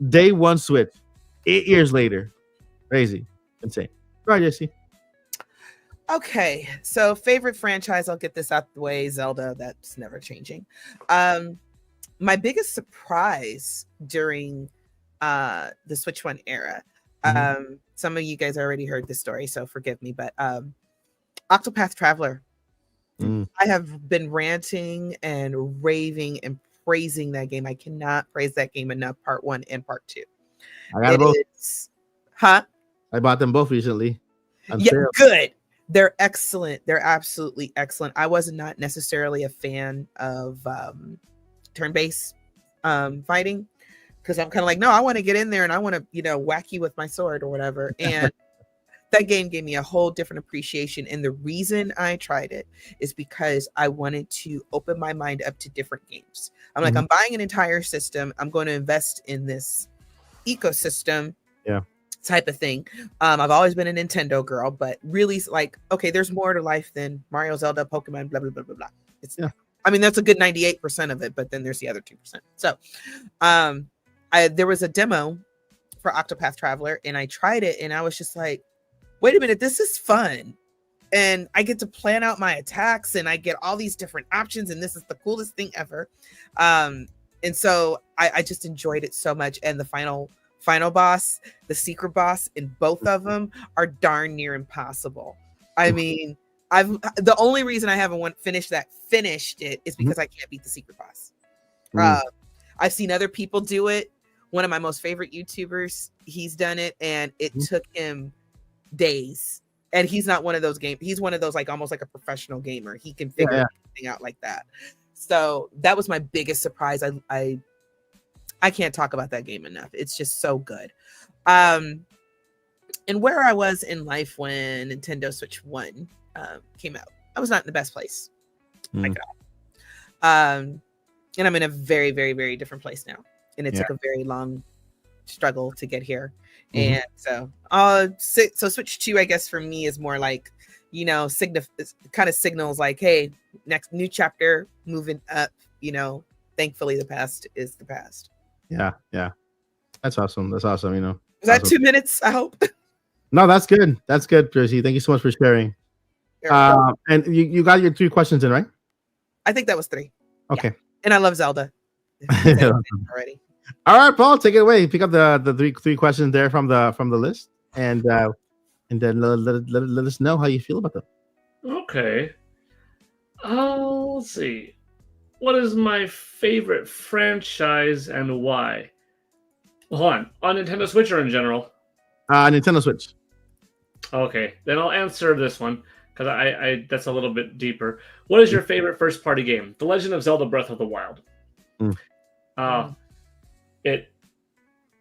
Speaker 2: day 1 Switch, 8 years later. Crazy. Insane. Right, Jesse.
Speaker 4: Okay, so favorite franchise, I'll get this out the way. Zelda, that's never changing. My biggest surprise during the Switch 1 era, some of you guys already heard this story, so forgive me, but Octopath Traveler. I have been ranting and raving and praising that game. I cannot praise that game enough. Part 1 and Part 2.
Speaker 2: I got both.
Speaker 4: I
Speaker 2: bought them both recently.
Speaker 4: Good. They're excellent. They're absolutely excellent. I was not necessarily a fan of turn-based fighting, because I'm kind of like, no, I want to get in there and I want to, whack you with my sword or whatever. And that game gave me a whole different appreciation. And the reason I tried it is because I wanted to open my mind up to different games. I'm like, I'm buying an entire system. I'm going to invest in this ecosystem.
Speaker 2: Yeah.
Speaker 4: Type of thing. I've always been a Nintendo girl, but really, like, okay, there's more to life than Mario, Zelda, Pokemon, blah blah blah blah blah. I mean, that's a good 98% of it, but then there's the other 2%. So, there was a demo for Octopath Traveler, and I tried it, and I was just like, wait a minute, this is fun. and I get to plan out my attacks, and I get all these different options, and this is the coolest thing ever. And so I just enjoyed it so much. And the final boss, the secret boss in both of them are darn near impossible. I mean, the only reason I haven't finished it is because I can't beat the secret boss. I've seen other people do it. One of my most favorite YouTubers, he's done it, and it took him days. And he's not one of those he's one of those like almost like a professional gamer. He can figure everything out like that. So that was my biggest surprise. I can't talk about that game enough. It's just so good. And where I was in life when Nintendo Switch 1 came out, I was not in the best place. My God. And I'm in a very, very, very different place now. And it took a very long struggle to get here. And so Switch 2, I guess for me is more like, you know, kind of signals like, hey, next new chapter, moving up, you know, thankfully the past is the past.
Speaker 2: Yeah. That's awesome. You know.
Speaker 4: Was that 2 minutes? I hope.
Speaker 2: No, that's good. That's good, Jersey. Thank you so much for sharing. And you got your 3 questions in, right?
Speaker 4: I think that was 3.
Speaker 2: Okay.
Speaker 4: Yeah. And I love Zelda. Already.
Speaker 2: All right, Paul, take it away. Pick up the three questions there from the list, and then let us know how you feel about them.
Speaker 3: Okay. Let's see. What is my favorite franchise and why? Hold on Nintendo Switch or in general?
Speaker 2: Nintendo Switch.
Speaker 3: Okay, then I'll answer this one because I that's a little bit deeper. What is your favorite first-party game? The Legend of Zelda: Breath of the Wild.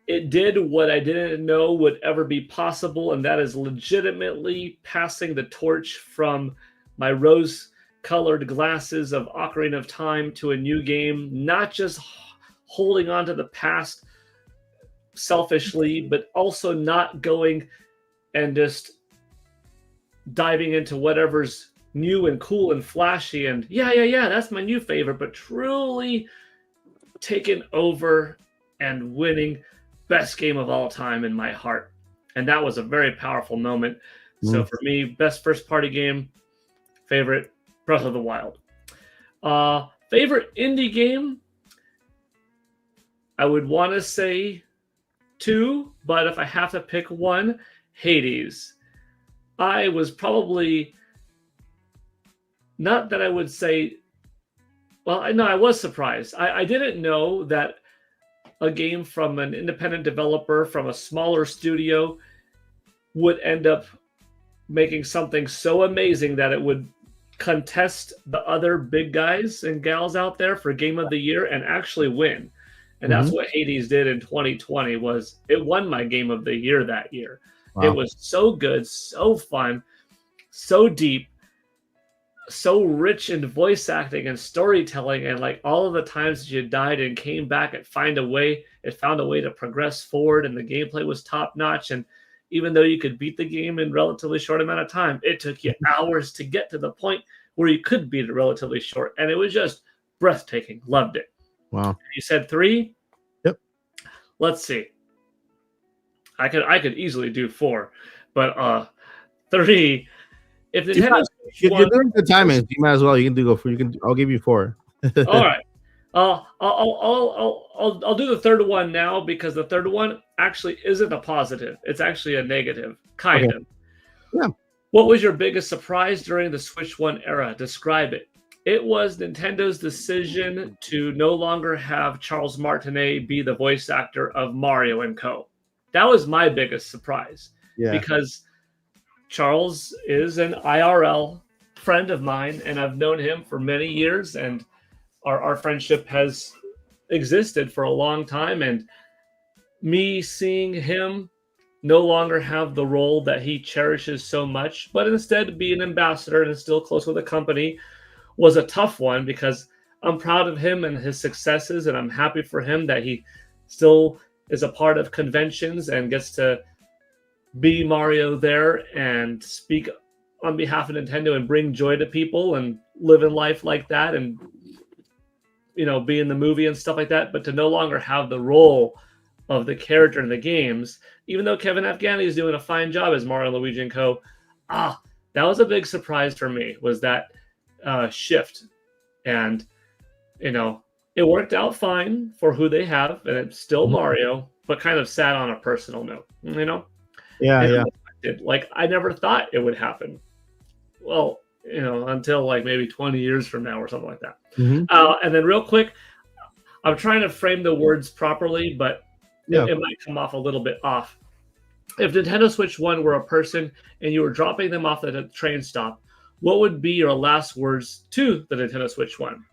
Speaker 3: It did what I didn't know would ever be possible, and that is legitimately passing the torch from my rose-colored glasses of Ocarina of Time to a new game, not just holding on to the past selfishly, but also not going and just diving into whatever's new and cool and flashy and yeah, that's my new favorite, but truly taking over and winning best game of all time in my heart. And that was a very powerful moment. So for me, best first party game, favorite, Breath of the Wild. Favorite indie game, I would want to say 2, but if I have to pick one, Hades. I was probably, not that I would say, well, I was surprised. I didn't know that a game from an independent developer from a smaller studio would end up making something so amazing that it would contest the other big guys and gals out there for Game of the Year and actually win. And that's what Hades did in 2020. Was it won my Game of the Year that year. Wow. It was so good, so fun, so deep, so rich in voice acting and storytelling, and like all of the times that you died and came back, it found a way to progress forward, and the gameplay was top notch. And even though you could beat the game in relatively short amount of time, it took you hours to get to the point where you could beat it relatively short, and it was just breathtaking. Loved it.
Speaker 2: Wow.
Speaker 3: You said 3?
Speaker 2: Yep.
Speaker 3: Let's see. I could easily do 4, but 3. If Nintendo
Speaker 2: you're doing the timing, you might as well. You can go 4. I'll give you 4.
Speaker 3: All right. I'll do the third one now, because the third one actually isn't a positive. It's actually a negative, kind of.
Speaker 2: Yeah.
Speaker 3: What was your biggest surprise during the Switch 1 era? Describe it. It was Nintendo's decision to no longer have Charles Martinet be the voice actor of Mario and Co. That was my biggest surprise. Yeah. Because Charles is an IRL friend of mine, and I've known him for many years, and our friendship has existed for a long time. And me seeing him no longer have the role that he cherishes so much, but instead be an ambassador and still close with the company, was a tough one, because I'm proud of him and his successes, and I'm happy for him that he still is a part of conventions and gets to be Mario there and speak on behalf of Nintendo and bring joy to people and live in life like that, and be in the movie and stuff like that. But to no longer have the role of the character in the games, even though Kevin Afghani is doing a fine job as Mario, Luigi, and Co. that was a big surprise for me, was that shift. And, it worked out fine for who they have, and it's still Mario, but kind of sad on a personal note,
Speaker 2: Yeah.
Speaker 3: Like, I never thought it would happen. Well, until like maybe 20 years from now or something like that.
Speaker 2: Mhm.
Speaker 3: And then real quick, I'm trying to frame the words properly, but
Speaker 2: Yeah.
Speaker 3: it might come off a little bit off. If Nintendo Switch 1 were a person and you were dropping them off at a train stop, what would be your last words to the Nintendo Switch 1?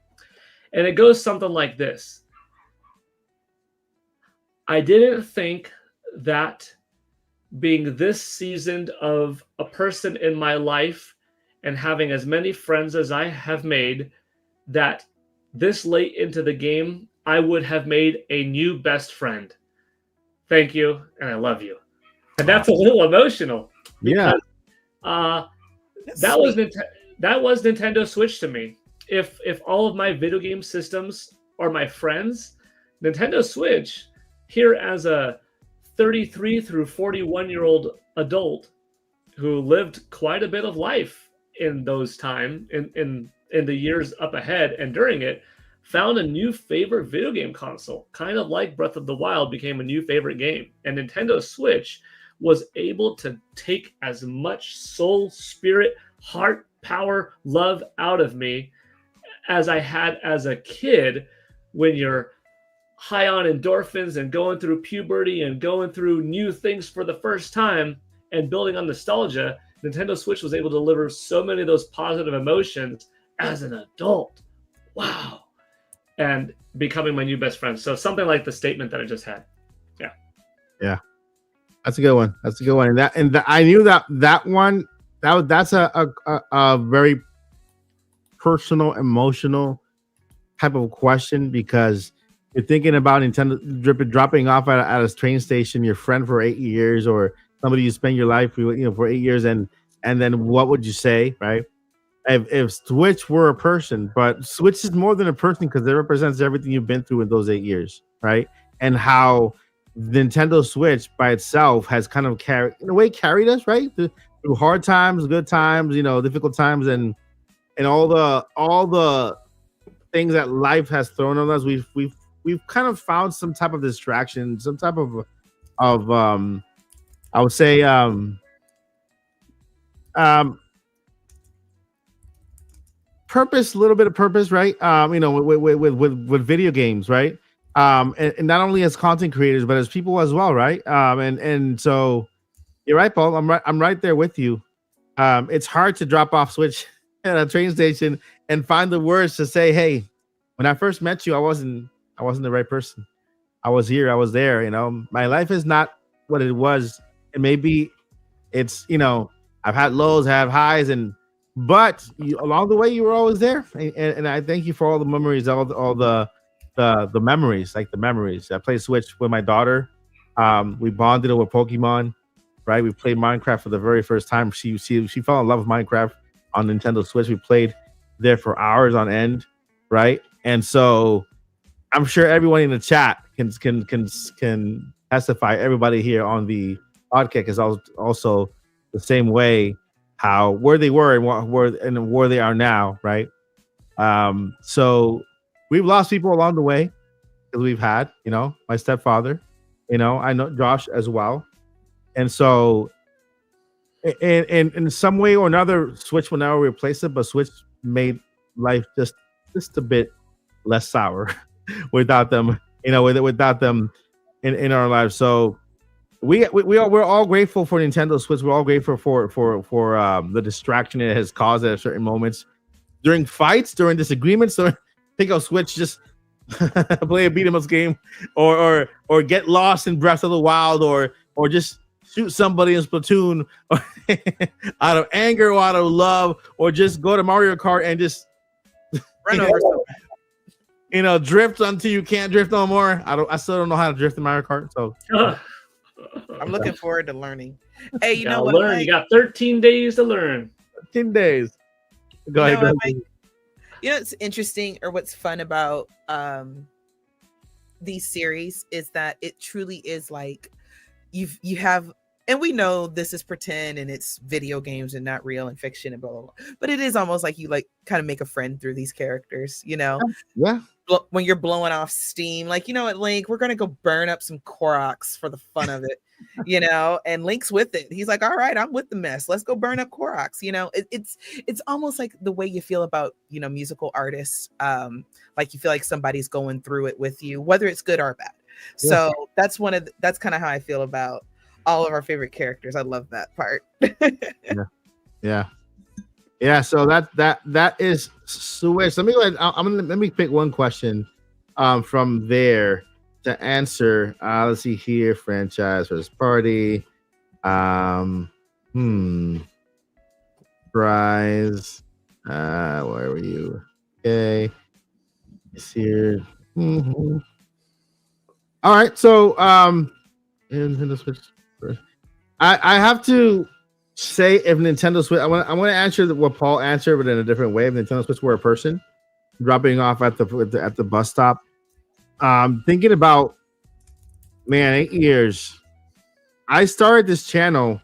Speaker 3: And it goes something like this. I didn't think that being this seasoned of a person in my life and having as many friends as I have made, that this late into the game, I would have made a new best friend. Thank you, and I love you. And that's a little emotional.
Speaker 2: Yeah.
Speaker 3: That was Nintendo Switch to me. If all of my video game systems are my friends, Nintendo Switch, here as a 33 through 41-year-old adult who lived quite a bit of life in those time, in the years up ahead and during it, found a new favorite video game console, kind of like Breath of the Wild became a new favorite game. And Nintendo Switch was able to take as much soul, spirit, heart, power, love out of me as I had as a kid, when you're high on endorphins and going through puberty and going through new things for the first time and building on nostalgia. Nintendo Switch was able to deliver so many of those positive emotions as an adult. Wow. And becoming my new best friend. So something like the statement that I just had.
Speaker 2: Yeah. That's a good one. And I knew that one, that's a very personal, emotional type of question, because you're thinking about Nintendo dropping off at a train station, your friend for 8 years, or somebody you spend your life for 8 years, and then what would you say, right? If Switch were a person, but Switch is more than a person because it represents everything you've been through in those 8 years, right? And how Nintendo Switch by itself has kind of carried us, right? Through hard times, good times, difficult times, and all the things that life has thrown on us. We've kind of found some type of distraction, some type of I would say purpose, a little bit of purpose, right? With video games, right? And not only as content creators, but as people as well, right? And so you're right, Paul. I'm right there with you. It's hard to drop off Switch at a train station and find the words to say, "Hey, when I first met you, I wasn't the right person. I was here, I was there. My life is not what it was, and maybe it's I've had lows, I have highs, but along the way you were always there, and I thank you for all the memories, all the memories, like the memories. I played Switch with my daughter. We bonded over Pokemon, right? We played Minecraft for the very first time. She fell in love with Minecraft on Nintendo Switch. We played there for hours on end, right? And so I'm sure everyone in the chat can testify. Everybody here on the podcast is also the same way, how where they were and where they are now, right? So we've lost people along the way, because we've had, my stepfather, I know Josh as well. And so in some way or another, Switch will never replace it, but Switch made life just a bit less sour without them, without them in our lives. So we're all grateful for Nintendo Switch. We're all grateful for the distraction it has caused at certain moments, during fights, during disagreements. So pick up Switch, just play a beat 'em up game, or get lost in Breath of the Wild, or just shoot somebody in Splatoon out of anger or out of love, or just go to Mario Kart and just
Speaker 4: Run over someone.
Speaker 2: drift until you can't drift no more. I still don't know how to drift in Mario Kart, so
Speaker 4: I'm looking forward to learning. Hey, you know what?
Speaker 3: Learn. You got 13 days to learn.
Speaker 2: 10 days. Go ahead.
Speaker 4: It's interesting, or what's fun about these series is that it truly is like you have And we know this is pretend and it's video games and not real and fiction and blah, blah, blah. But it is almost like you like kind of make a friend through these characters, you know?
Speaker 2: Yeah.
Speaker 4: When you're blowing off steam, like, you know what, Link, we're going to go burn up some Koroks for the fun of it, you know? And Link's with it. He's like, all right, I'm with the mess. Let's go burn up Koroks. You know, it's almost like the way you feel about, you know, musical artists. Like you feel like somebody's going through it with you, whether it's good or bad. So that's kind of how I feel about all of our favorite characters. I love that part.
Speaker 2: Yeah. So that is Switch. Let me pick one question from there to answer. Let's see here. Franchise versus party. Prize. Where were you? Okay. It's here. All right. So Nintendo Switch. I have to say, if Nintendo Switch, I want to answer what Paul answered, but in a different way. If Nintendo Switch were a person dropping off at the bus stop, thinking about, man, 8 years. I started this channel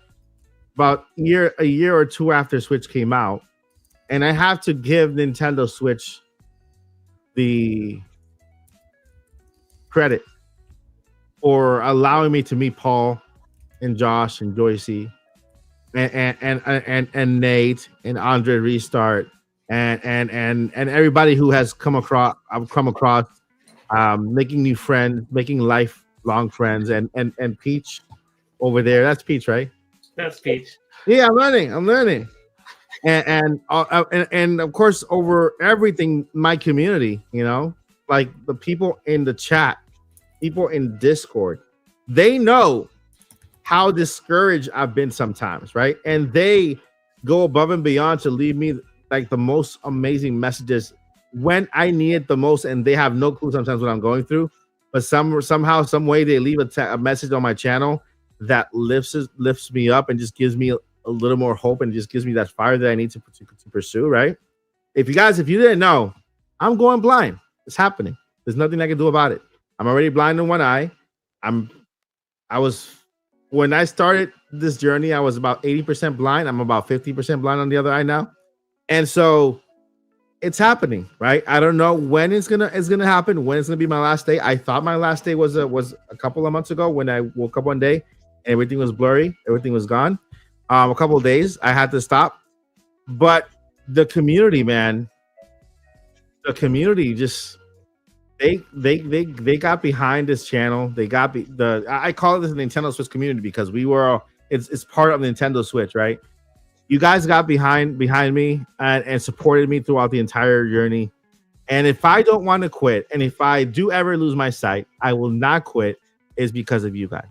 Speaker 2: about a year or two after Switch came out, and I have to give Nintendo Switch the credit for allowing me to meet Paul and Josh and Joycey and Nate and Andre Restart and everybody who has come across making new friends, making lifelong friends, and Peach over there. That's Peach, right?
Speaker 3: That's Peach.
Speaker 2: Yeah, I'm learning. And of course, over everything, my community, you know, like the people in the chat, people in Discord, they know how discouraged I've been sometimes, right? And they go above and beyond to leave me like the most amazing messages when I need it the most, and they have no clue sometimes what I'm going through. But somehow, some way, they leave a message on my channel that lifts me up and just gives me a little more hope and just gives me that fire that I need to pursue, right? If you didn't know, I'm going blind. It's happening. There's nothing I can do about it. I'm already blind in one eye. When I started this journey, I was about 80% blind. I'm about 50% blind on the other eye now. And so it's happening, right? I don't know when it's gonna happen, when it's gonna be my last day. I thought my last day was a couple of months ago when I woke up one day and everything was blurry, everything was gone. A couple of days I had to stop. But the community, man, just they got behind this channel. They got I call it the Nintendo Switch community because it's part of Nintendo Switch, right? You guys got behind me and supported me throughout the entire journey. And if I don't want to quit, and if I do ever lose my sight, I will not quit, is because of you guys.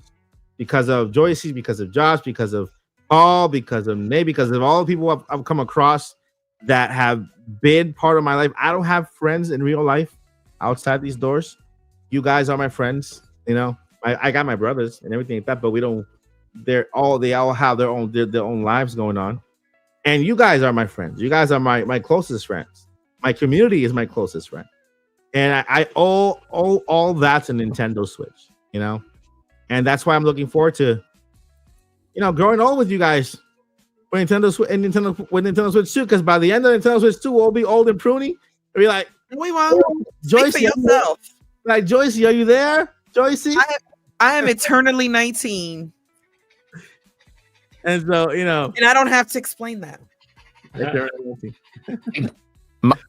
Speaker 2: Because of Joycey, because of Josh, because of Paul, because of Nate, because of all the people I've come across that have been part of my life. I don't have friends in real life outside these doors. You guys are my friends. You know, I got my brothers and everything like that, but they all have their own lives going on. And you guys are my friends. You guys are my closest friends. My community is my closest friend. And I owe all that to Nintendo Switch, you know? And that's why I'm looking forward to, you know, growing old with you guys with Nintendo Switch 2, because by the end of Nintendo Switch 2, we'll be old and pruny. We'll be like,
Speaker 4: we won't.
Speaker 2: Joycey, like, Joycey, are you there? Joycey?
Speaker 4: I am eternally 19.
Speaker 2: And so, you know.
Speaker 4: And I don't have to explain that.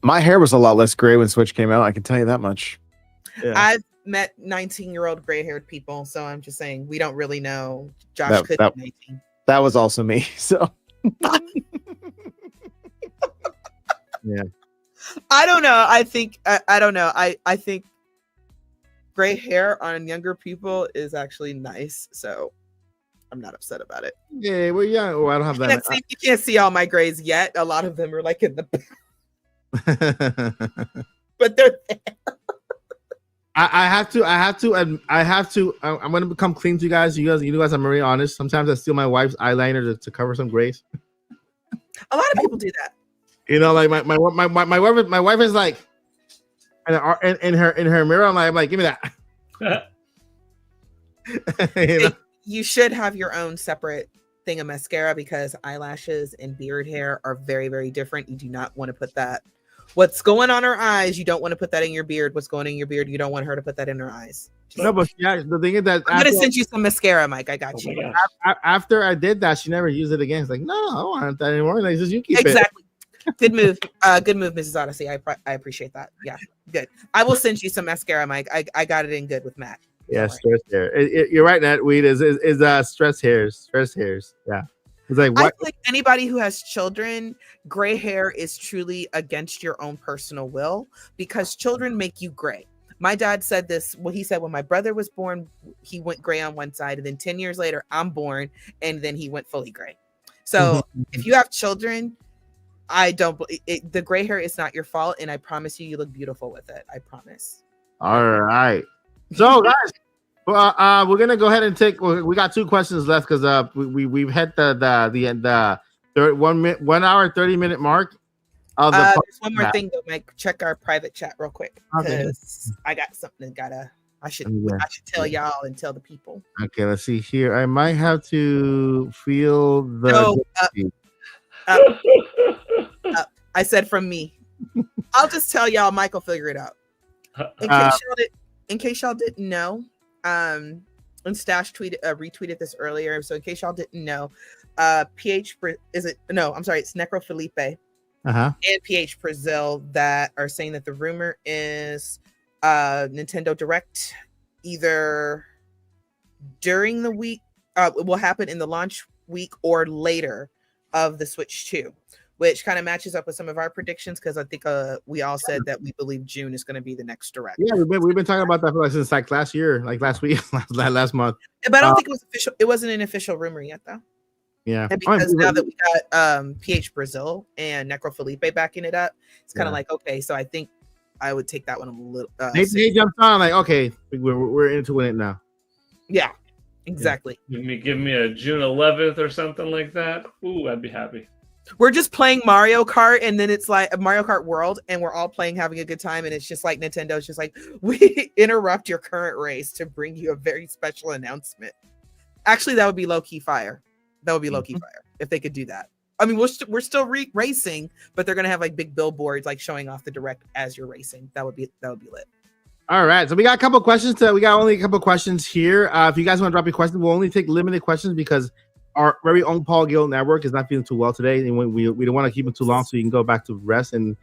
Speaker 5: My hair was a lot less gray when Switch came out. I can tell you that much.
Speaker 4: Yeah. I've met 19-year-old gray-haired people, so I'm just saying we don't really know. Josh could be 19.
Speaker 5: That was also me. So.
Speaker 2: Yeah.
Speaker 4: I don't know. I think I don't know. I think gray hair on younger people is actually nice. So I'm not upset about it.
Speaker 2: Yeah, well, yeah. Well, I don't have that.
Speaker 4: You can't see all my grays yet. A lot of them are like in the back. But they're there.
Speaker 2: I have to. I'm gonna become clean to you guys. You guys, I'm very honest. Sometimes I steal my wife's eyeliner to cover some grays.
Speaker 4: A lot of people do that.
Speaker 2: You know, like my wife is like, in her mirror. I'm like, give me that. You know?
Speaker 4: You should have your own separate thing of mascara because eyelashes and beard hair are very, very different. You do not want to put that. What's going on her eyes, you don't want to put that in your beard. What's going in your beard, you don't want her to put that in her eyes.
Speaker 2: No, but yeah, the thing is that
Speaker 4: I'm gonna send you some mascara, Mike. I got you.
Speaker 2: After I did that, she never used it again. It's like, no, I don't want that anymore. Like, just you keep it.
Speaker 4: Exactly. Good move. Good move, Mrs. Odyssey. I appreciate that. Yeah, good. I will send you some mascara, Mike. I got it in good with Matt.
Speaker 2: Yeah, stress hair. You're right, Nat. Weed is stress hairs. Stress hairs. Yeah. It's like,
Speaker 4: I
Speaker 2: what?
Speaker 4: feel like anybody who has children, gray hair is truly against your own personal will because children make you gray. My dad said this. Well, he said when my brother was born, he went gray on one side, and then 10 years later, I'm born, and then he went fully gray. So if you have children, I don't. The gray hair is not your fault, and I promise you, you look beautiful with it. I promise.
Speaker 2: All right. So, guys. Well, we're gonna go ahead and take. We got 2 questions left because we've hit the 1 hour 30-minute mark. Of the
Speaker 4: there's one more thing though, Mike. Check our private chat real quick because I got something that I should tell y'all and tell the people.
Speaker 2: Okay, let's see here. I might have to feel the.
Speaker 4: I said from me. I'll just tell y'all. Mike will figure it out. In case y'all didn't know. And Stash retweeted this earlier. So in case y'all didn't know, it's Necro Felipe and PH Brazil that are saying that the rumor is Nintendo Direct either during the week, it will happen in the launch week or later of the Switch 2. Which kind of matches up with some of our predictions because I think we all said that we believe June is going to be the next direct.
Speaker 2: Yeah, we've been talking about that since like last year, like last week, last month.
Speaker 4: But I don't think it was official. It wasn't an official rumor yet, though.
Speaker 2: Yeah,
Speaker 4: and because now that we got PH Brazil and Necro Felipe backing it up, it's kind of like okay. So I think I would take that one a little.
Speaker 2: They jumped on like okay, we're into it now.
Speaker 4: Yeah, exactly.
Speaker 3: Give me a June 11th or something like that. Ooh, I'd be happy.
Speaker 4: We're just playing Mario Kart, and then it's like a Mario Kart World, and we're all playing, having a good time, and it's just like Nintendo's just like, we interrupt your current race to bring you a very special announcement. Actually, that would be low-key fire. That would be low-key fire if they could do that. I mean, we're still racing, but they're gonna have like big billboards like showing off the direct as you're racing. That would be lit. All
Speaker 2: right, so we got a couple questions. We got only a couple questions here. If you guys want to drop your questions, we'll only take limited questions because our very own Paul Gill network is not feeling too well today, and we don't want to keep him too long, so you can go back to rest and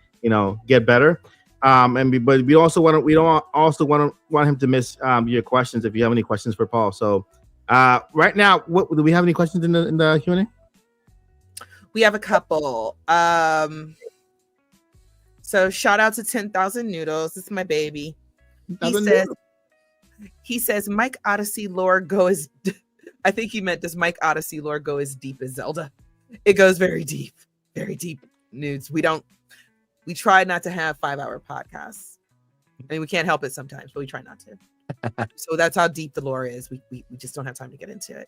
Speaker 2: get better. But we don't also want him to miss your questions if you have any questions for Paul. So right now, do we have any questions in the Q&A?
Speaker 4: We have a couple. So shout out to 10,000 Noodles. This is my baby. He says Mike Odyssey lore go as. I think he meant, does Mike Odyssey lore go as deep as Zelda? It goes very deep, nudes. We try not to have 5-hour podcasts. I mean, we can't help it sometimes, but we try not to. So that's how deep the lore is. We just don't have time to get into it.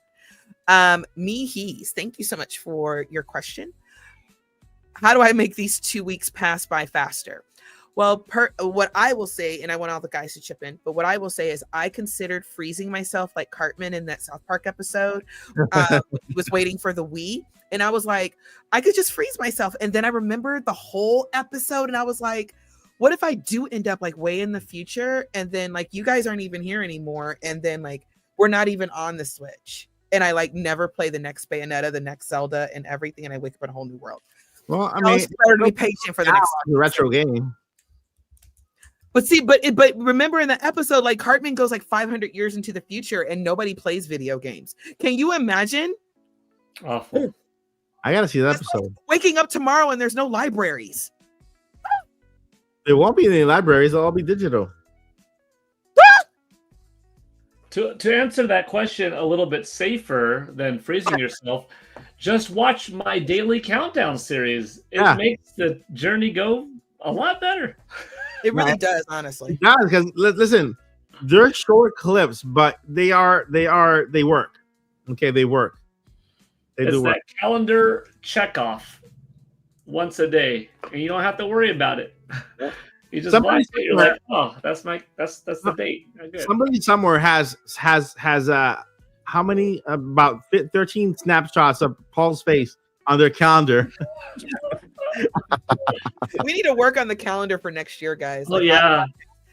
Speaker 4: He's, thank you so much for your question. How do I make these 2 weeks pass by faster? Well, what I will say, and I want all the guys to chip in, but what I will say is I considered freezing myself like Cartman in that South Park episode. He was waiting for the Wii. And I was like, I could just freeze myself. And then I remembered the whole episode. And I was like, what if I do end up like way in the future? And then like you guys aren't even here anymore. And then like we're not even on the Switch. And I like never play the next Bayonetta, the next Zelda and everything. And I wake up in a whole new world.
Speaker 2: Well, I mean,
Speaker 4: better to be patient for the next
Speaker 2: retro game.
Speaker 4: But see, but remember in the episode, like Cartman goes like 500 years into the future and nobody plays video games. Can you imagine?
Speaker 3: Awful.
Speaker 2: I gotta see that episode.
Speaker 4: Like waking up tomorrow and there's no libraries.
Speaker 2: There won't be any libraries. They'll all be digital.
Speaker 3: To answer that question a little bit safer than freezing yourself, just watch my daily countdown series. It makes the journey go a lot better.
Speaker 4: It really does, honestly.
Speaker 2: Yeah, because listen, they're short clips, but they work. Okay, they work.
Speaker 3: It's do work. That calendar check off once a day, and you don't have to worry about it. You just watch it. You're like, oh, that's the date. Good.
Speaker 2: Somebody somewhere has how many about 13 snapshots of Paul's face on their calendar.
Speaker 4: We need to work on the calendar for next year, guys.
Speaker 3: Oh yeah.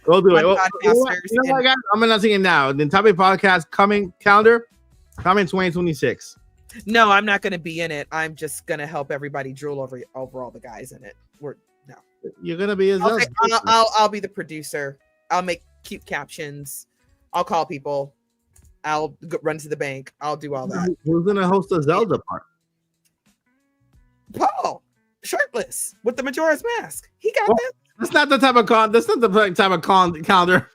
Speaker 2: We'll do it.
Speaker 4: On
Speaker 2: You know what,
Speaker 4: podcasters
Speaker 2: guys? I'm announcing it now. The Nintopics Podcast coming 2026.
Speaker 4: No, I'm not going to be in it. I'm just going to help everybody drool over all the guys in it.
Speaker 2: You're gonna be a Zelda.
Speaker 4: I'll be the producer. I'll make cute captions. I'll call people. I'll run to the bank. I'll do all that.
Speaker 2: Who's gonna host the Zelda part?
Speaker 4: Paul, shirtless with the Majora's Mask. He got that.
Speaker 2: That's not the type of That's not the type of calendar.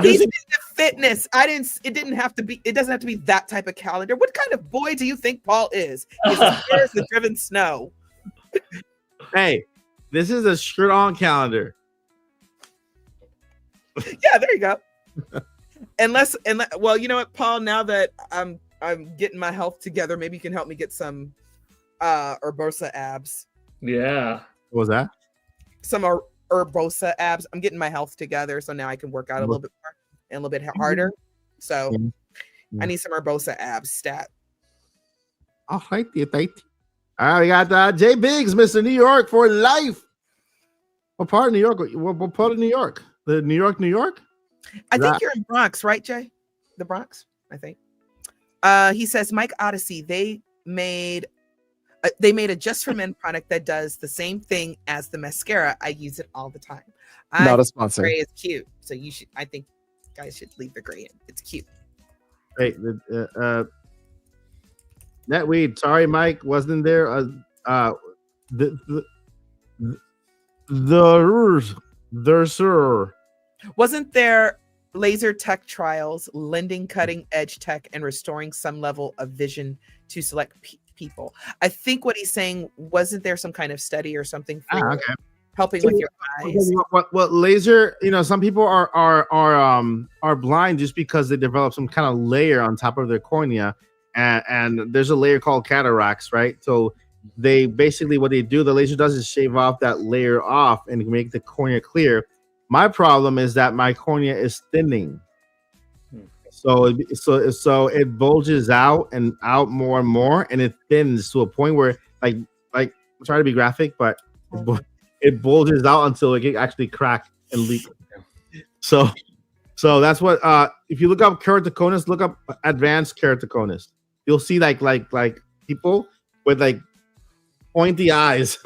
Speaker 4: He's into fitness. It didn't have to be. It doesn't have to be that type of calendar. What kind of boy do you think Paul is? He's as fair as the driven snow.
Speaker 2: Hey, this is a shirt-on calendar.
Speaker 4: Yeah, there you go. Unless, well, you know what, Paul? Now that I'm getting my health together, maybe you can help me get some Urbosa abs.
Speaker 3: Yeah.
Speaker 2: What was that?
Speaker 4: Some Urbosa abs. I'm getting my health together, so now I can work out a little bit more and a little bit harder. So I need some Urbosa abs stat.
Speaker 2: All right, all right, we got Jay Biggs, Mr. New York for life. What part of New York? What part of New York? The New York?
Speaker 4: I think you're in Bronx, right, Jay? The Bronx, I think. He says, Mike Odyssey, they made a Just for Men product that does the same thing as the mascara. I use it all the time.
Speaker 5: Not a sponsor.
Speaker 4: Gray is cute, so I think guys should leave the gray in. It's cute.
Speaker 2: Hey, Netweed, sorry, Mike wasn't there. Sir.
Speaker 4: Wasn't there laser tech trials lending cutting edge tech and restoring some level of vision to select people? I think what he's saying, wasn't there some kind of study or something for helping with your eyes?
Speaker 2: What laser? Some people are blind just because they develop some kind of layer on top of their cornea. And there's a layer called cataracts, right? So they basically, what they do, the laser does is shave off that layer off and make the cornea clear. My problem is that my cornea is thinning. So it bulges out and out more and more, and it thins to a point where like I'm trying to be graphic, but it bulges out until it can actually crack and leak. So that's what if you look up keratoconus, look up advanced keratoconus. You'll see like people with like pointy eyes,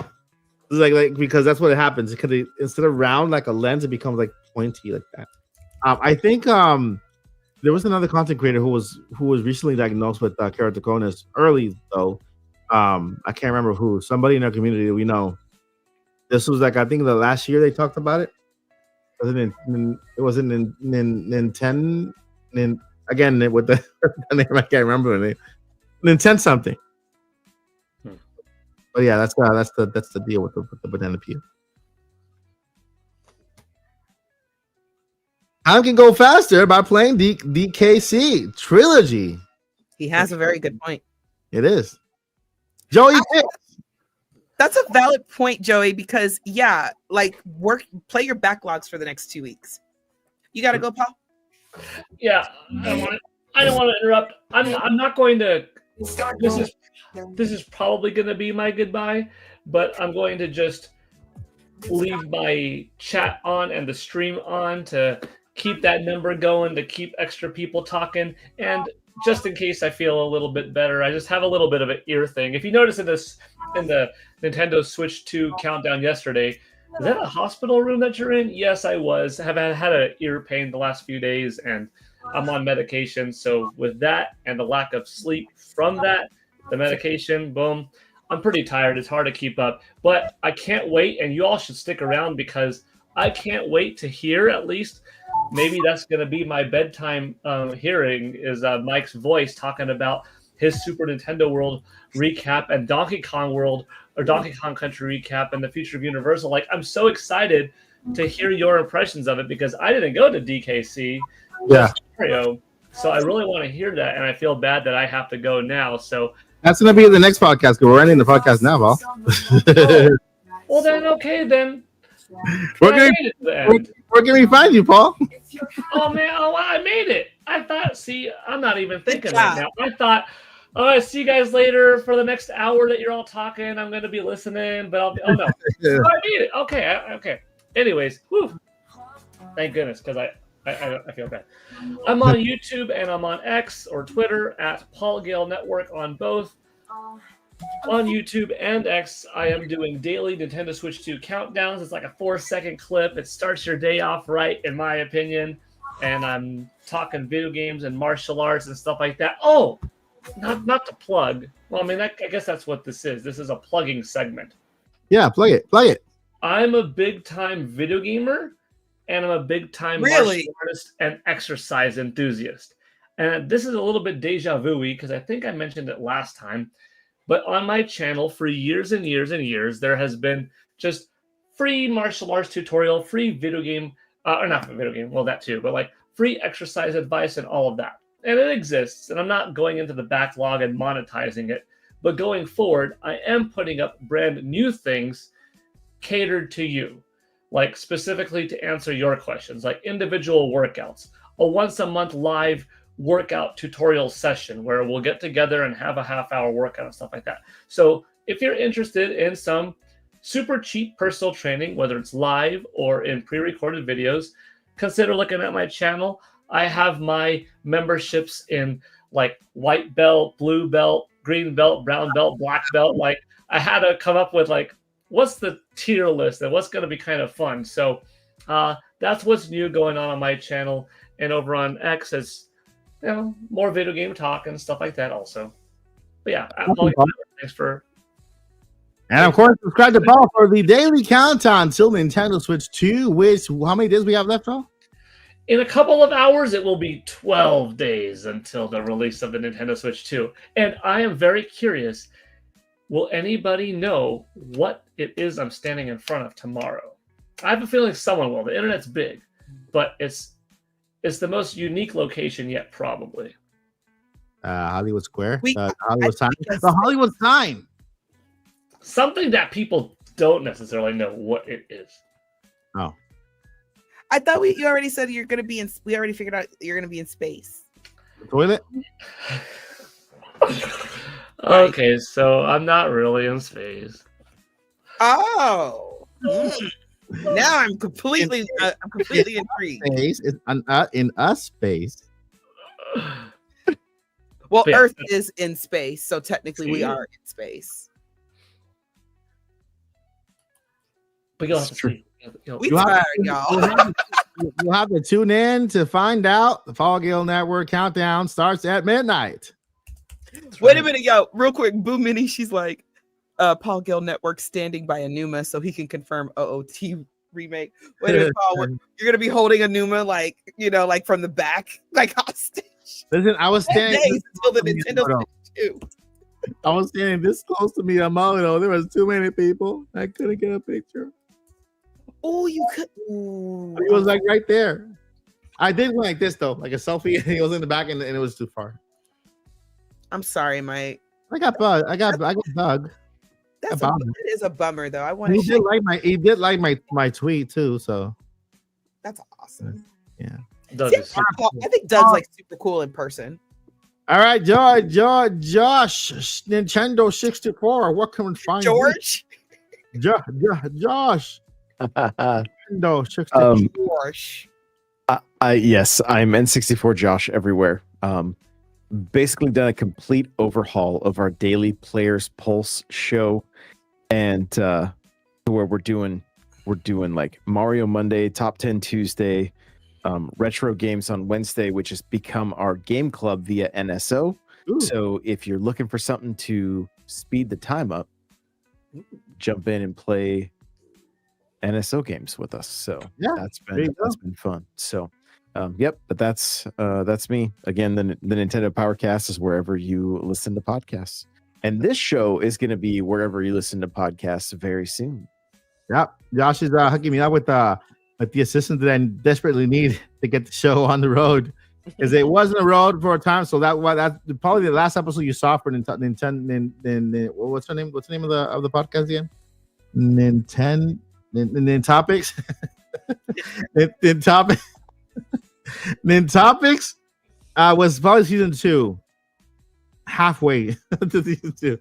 Speaker 2: like because that's what it happens. Because instead of round like a lens, it becomes like pointy like that. I think there was another content creator who was recently diagnosed with keratoconus early though. I can't remember who. Somebody in our community that we know. This was I think the last year they talked about it. It wasn't in Nintendo. Again, with the name, I can't remember the name. Nintendo something. But yeah, that's the deal with the banana peel. I can go faster by playing DKC Trilogy.
Speaker 4: He has a very good point.
Speaker 2: It is. Joey,
Speaker 4: that's a valid point, Joey, because play your backlogs for the next 2 weeks. You got to go, Paul?
Speaker 3: Yeah, I don't want to interrupt. I'm not going to. This is probably going to be my goodbye, but I'm going to just leave my chat on and the stream on to keep that number going, to keep extra people talking, and just in case I feel a little bit better, I just have a little bit of an ear thing. If you notice in the Nintendo Switch 2 countdown yesterday, is that a hospital room that you're in? Yes, I was. Have had an ear pain the last few days, and I'm on medication. So with that and the lack of sleep from that, the medication, boom, I'm pretty tired. It's hard to keep up. But I can't wait, and you all should stick around because I can't wait to hear at least. Maybe that's going to be my bedtime hearing is Mike's voice talking about his Super Nintendo World recap and Donkey Kong World or Donkey Kong Country recap and the future of Universal. I'm so excited to hear your impressions of it because I didn't go to DKC.
Speaker 2: Yeah.
Speaker 3: Mario, so I really want to hear that, and I feel bad that I have to go now. So
Speaker 2: that's going to be the next podcast. We're ending the podcast now, Val.
Speaker 3: Well, then, okay, then
Speaker 2: Where
Speaker 3: I
Speaker 2: can,
Speaker 3: made it to the
Speaker 2: we,
Speaker 3: end.
Speaker 2: where can we find you, Paul?
Speaker 3: Oh man, I made it. I thought, see, I'm not even thinking
Speaker 4: Good
Speaker 3: right
Speaker 4: job.
Speaker 3: now. I thought, I see you guys later for the next hour that you're all talking. I'm going to be listening, but oh no.
Speaker 2: Yeah.
Speaker 3: Oh, I made it. Okay. Okay. Anyways, whew. Thank goodness, because I feel bad. I'm on YouTube and I'm on X or Twitter at Paul Gale Network on both. On YouTube and X, I am doing daily Nintendo Switch 2 countdowns. It's like a 4-second clip. It starts your day off right, in my opinion. And I'm talking video games and martial arts and stuff like that. Oh, not to plug. Well, I mean, I guess that's what this is. This is a plugging segment.
Speaker 2: Yeah, plug it.
Speaker 3: I'm a big-time video gamer, and I'm a big-time
Speaker 4: Really?
Speaker 3: martial artist and exercise enthusiast. And this is a little bit deja vu-y because I think I mentioned it last time. But on my channel for years and years and years, there has been just free martial arts tutorial, free video game, or not video game, well, that too, but like free exercise advice and all of that. And it exists, and I'm not going into the backlog and monetizing it. But going forward, I am putting up brand new things catered to you, like specifically to answer your questions, like individual workouts, a once-a-month live workout tutorial session where we'll get together and have a half-hour workout and stuff like that. So if you're interested in some super cheap personal training, whether it's live or in pre-recorded videos, consider looking at my channel. I have my memberships in like white belt, blue belt, green belt, brown belt, black belt. Like I had to come up with like, what's the tier list and what's going to be kind of fun. So that's what's new going on my channel. And over on X is, you know, more video game talk and stuff like that also. But yeah, thanks for.
Speaker 2: And of course, subscribe to Paul for the daily countdown till Nintendo Switch 2, which, how many days we have left, Paul?
Speaker 3: In a couple of hours, it will be 12 days until the release of the Nintendo Switch 2. And I am very curious, will anybody know what it is I'm standing in front of tomorrow? I have a feeling someone will. The internet's big, but it's the most unique location yet, probably.
Speaker 2: Hollywood Square.
Speaker 4: We-
Speaker 2: Hollywood sign. The Hollywood sign.
Speaker 3: Something that people don't necessarily know what it is.
Speaker 2: Oh.
Speaker 4: I thought you already said you're gonna be in. We already figured out you're gonna be in space.
Speaker 2: The toilet?
Speaker 3: Okay, so I'm not really in space.
Speaker 4: Oh. Now I'm completely intrigued.
Speaker 2: Space is in a space.
Speaker 4: Well,
Speaker 3: Yeah.
Speaker 4: Earth is in space, so technically we
Speaker 3: See?
Speaker 4: are in space.
Speaker 3: But you'll have to
Speaker 5: True.
Speaker 3: see.
Speaker 4: We
Speaker 2: You have-
Speaker 4: tired, y'all.
Speaker 2: You'll have to tune in to find out. The Paul Gale Network countdown starts at midnight.
Speaker 4: Wait a minute, yo, real quick. Boo Minnie, she's like, Paul Gill Network standing by Anuma so he can confirm OOT remake. Wait a minute, Paul, you're gonna be holding Anuma like, you know, like from the back, like hostage.
Speaker 2: Listen, I was standing.
Speaker 4: Days until the Nintendo Switch 2.
Speaker 2: I was standing this close to Miyamoto. There was too many people. I couldn't get a picture.
Speaker 4: Oh, you could. Ooh.
Speaker 2: He was like right there. I did one like this though, like a selfie. He was in the back, and it was too far.
Speaker 4: I'm sorry, Mike.
Speaker 2: I got bug. I got bug.
Speaker 4: That's
Speaker 2: bummer.
Speaker 4: it is a bummer though. I want
Speaker 2: He
Speaker 4: to.
Speaker 2: did like my tweet too. So
Speaker 4: That's awesome.
Speaker 2: yeah.
Speaker 3: Doug
Speaker 4: See,
Speaker 3: is super
Speaker 4: I think Doug's like super cool in person.
Speaker 2: All right, Josh, Nintendo 64. What can we find?
Speaker 4: George.
Speaker 2: Josh. Nintendo 64.
Speaker 4: George.
Speaker 5: Yes, I'm N64 Josh everywhere. Basically done a complete overhaul of our daily Players Pulse show, and where we're doing like Mario Monday, Top 10 Tuesday, retro games on Wednesday, which has become our game club via NSO.
Speaker 2: Ooh.
Speaker 5: So if you're looking for something to speed the time up, jump in and play NSO games with us. So
Speaker 2: Yeah,
Speaker 5: that's
Speaker 2: there you
Speaker 5: been fun. So yep, but that's me. Again, the Nintendo Powercast is wherever you listen to podcasts. And this show is going to be wherever you listen to podcasts very soon.
Speaker 2: Yep. Josh is hooking me up with the assistant that I desperately need to get the show on the road, because it was on the road for a time. So that's probably the last episode you saw for Nintendo. What's the name of the podcast again? Nintendo. Nintopics. Nintopics. Nintopics was probably season 2, halfway to season 2.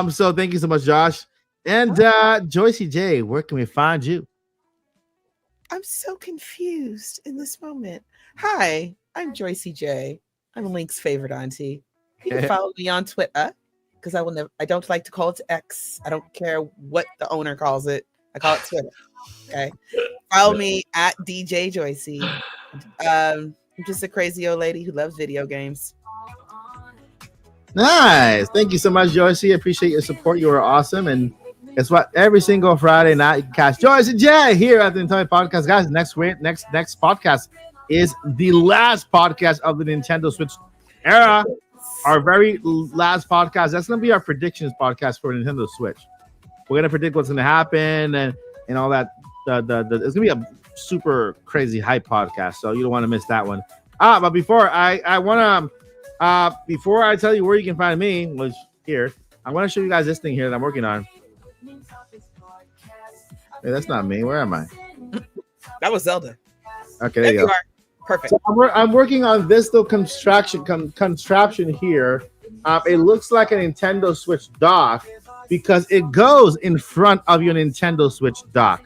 Speaker 2: So thank you so much, Josh. And Joycey J, where can we find you?
Speaker 4: I'm so confused in this moment. Hi, I'm Joycey J. I'm Link's favorite auntie. You can follow me on Twitter because I don't like to call it X. I don't care what the owner calls it. I call it Twitter. Okay. Follow me at DJ Joycey. I'm just a crazy old lady who loves video games.
Speaker 2: Nice. Thank you so much, Joycey. Appreciate your support. You are awesome. And guess what? Every single Friday night, you can catch Joycey J here at the Nintopics Podcast. Guys, next podcast is the last podcast of the Nintendo Switch era. Our very last podcast. That's going to be our predictions podcast for Nintendo Switch. We're going to predict what's going to happen and all that. It's going to be a super crazy hype podcast, so you don't want to miss that one. But before I want to, before I tell you where you can find me, which here, I want to show you guys this thing here that I'm working on. Hey, that's not me. Where am I?
Speaker 4: That was Zelda.
Speaker 2: Okay, there you go.
Speaker 4: Perfect.
Speaker 2: So I'm working on this little contraption here. It looks like a Nintendo Switch dock because it goes in front of your Nintendo Switch dock.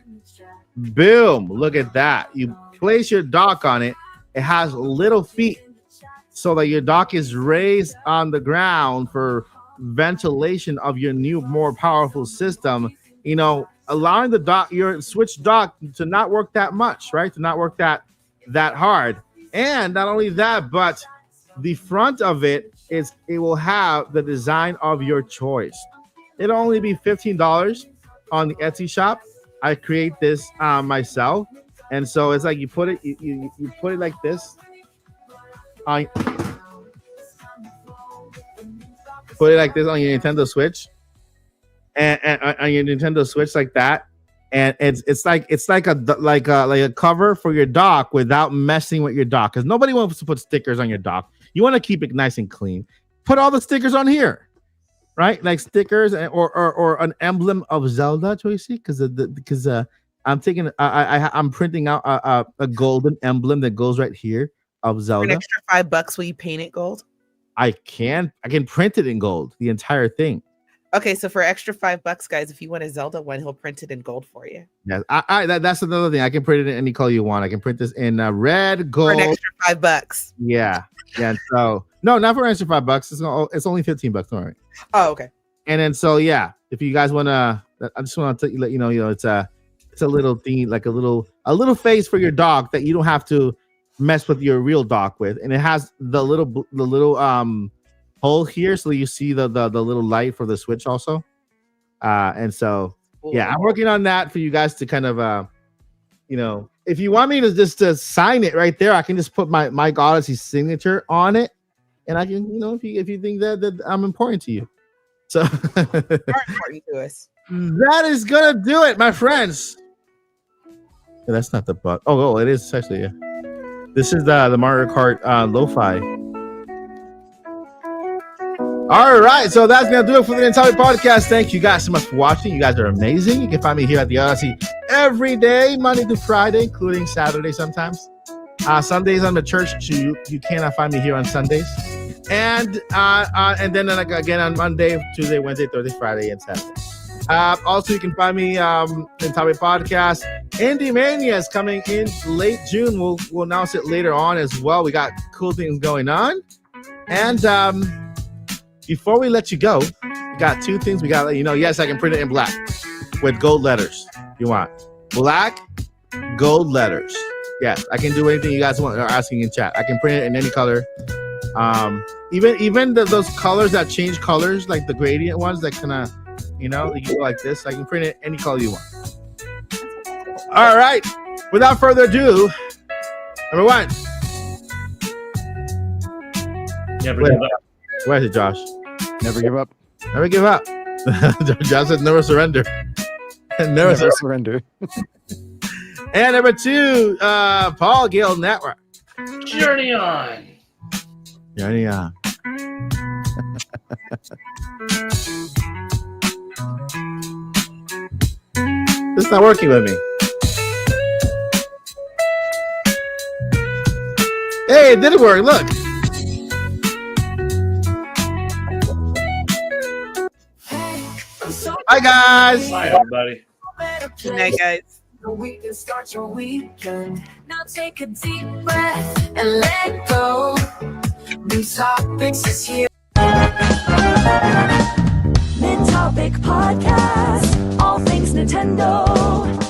Speaker 2: Boom! Look at that. You place your dock on it. It has little feet so that your dock is raised on the ground for ventilation of your new, more powerful system. You know, allowing the dock, your Switch dock, to not work that much, right? To not work that hard. And not only that, but the front of it will have the design of your choice. It'll only be $15 on the Etsy shop. I create this myself, and so it's like you put it like this. Put it like this on your Nintendo Switch, and on your Nintendo Switch like that. And it's like a cover for your dock without messing with your dock, because nobody wants to put stickers on your dock. You want to keep it nice and clean. Put all the stickers on here, right? Like stickers or an emblem of Zelda, Joycey, because I'm printing out a golden emblem that goes right here of Zelda.
Speaker 4: For an extra $5, will you paint it gold?
Speaker 2: I can print it in gold, the entire thing.
Speaker 4: Okay, so for extra $5, guys, if you want a Zelda one, he'll print it in gold for you.
Speaker 2: Yeah, that's another thing. I can print it in any color you want. I can print this in red, gold.
Speaker 4: For an extra $5.
Speaker 2: Yeah. So no, not for an extra $5. It's only $15. All right.
Speaker 4: Oh, okay.
Speaker 2: And then if you guys wanna, I just want to let you know, it's a little thing, like a little face for your dock that you don't have to mess with your real dock with, and it has the little hole here, so you see the little light for the Switch also. And so yeah, I'm working on that for you guys to kind of if you want me to just sign it right there, I can just put my Mike Odyssey signature on it, and I can, if you think that I'm important to you. So
Speaker 4: important to us.
Speaker 2: That is gonna do it, my friends. Yeah, that's not the bug. Oh, it is actually. Yeah, this is the Mario Kart lo-fi. All right, so that's gonna do it for the Nintopics Podcast. Thank you guys so much for watching. You guys are amazing. You can find me here at the Odyssey every day, Monday through Friday, including Saturday sometimes. Sundays I'm at church, so you cannot find me here on Sundays. And then again on Monday, Tuesday, Wednesday, Thursday, Friday, and Saturday. Also, you can find me Nintopics Podcast. Indie Mania is coming in late June. We'll announce it later on as well. We got cool things going on. And before we let you go, we got two things we got to let you know. Yes, I can print it in black with gold letters. You want black, gold letters. Yes, I can do anything you guys want or asking in chat. I can print it in any color. Even those colors that change colors, like the gradient ones that kind of, you go like this. I can print it any color you want. All right. Without further ado, number one. Where is it, Josh?
Speaker 5: Never give up.
Speaker 2: Never give up. Josh said never surrender. Never
Speaker 5: surrender.
Speaker 2: And number two, Paul Gale Network.
Speaker 3: Journey on.
Speaker 2: Journey on. This not working with me. Hey, it did work. Look. Bye, guys.
Speaker 3: Bye, everybody.
Speaker 4: Good night, guys.
Speaker 1: We can start your weekend. Now take a deep breath and let go. Nintopics is here.
Speaker 6: Nintopic Podcast, all things Nintendo.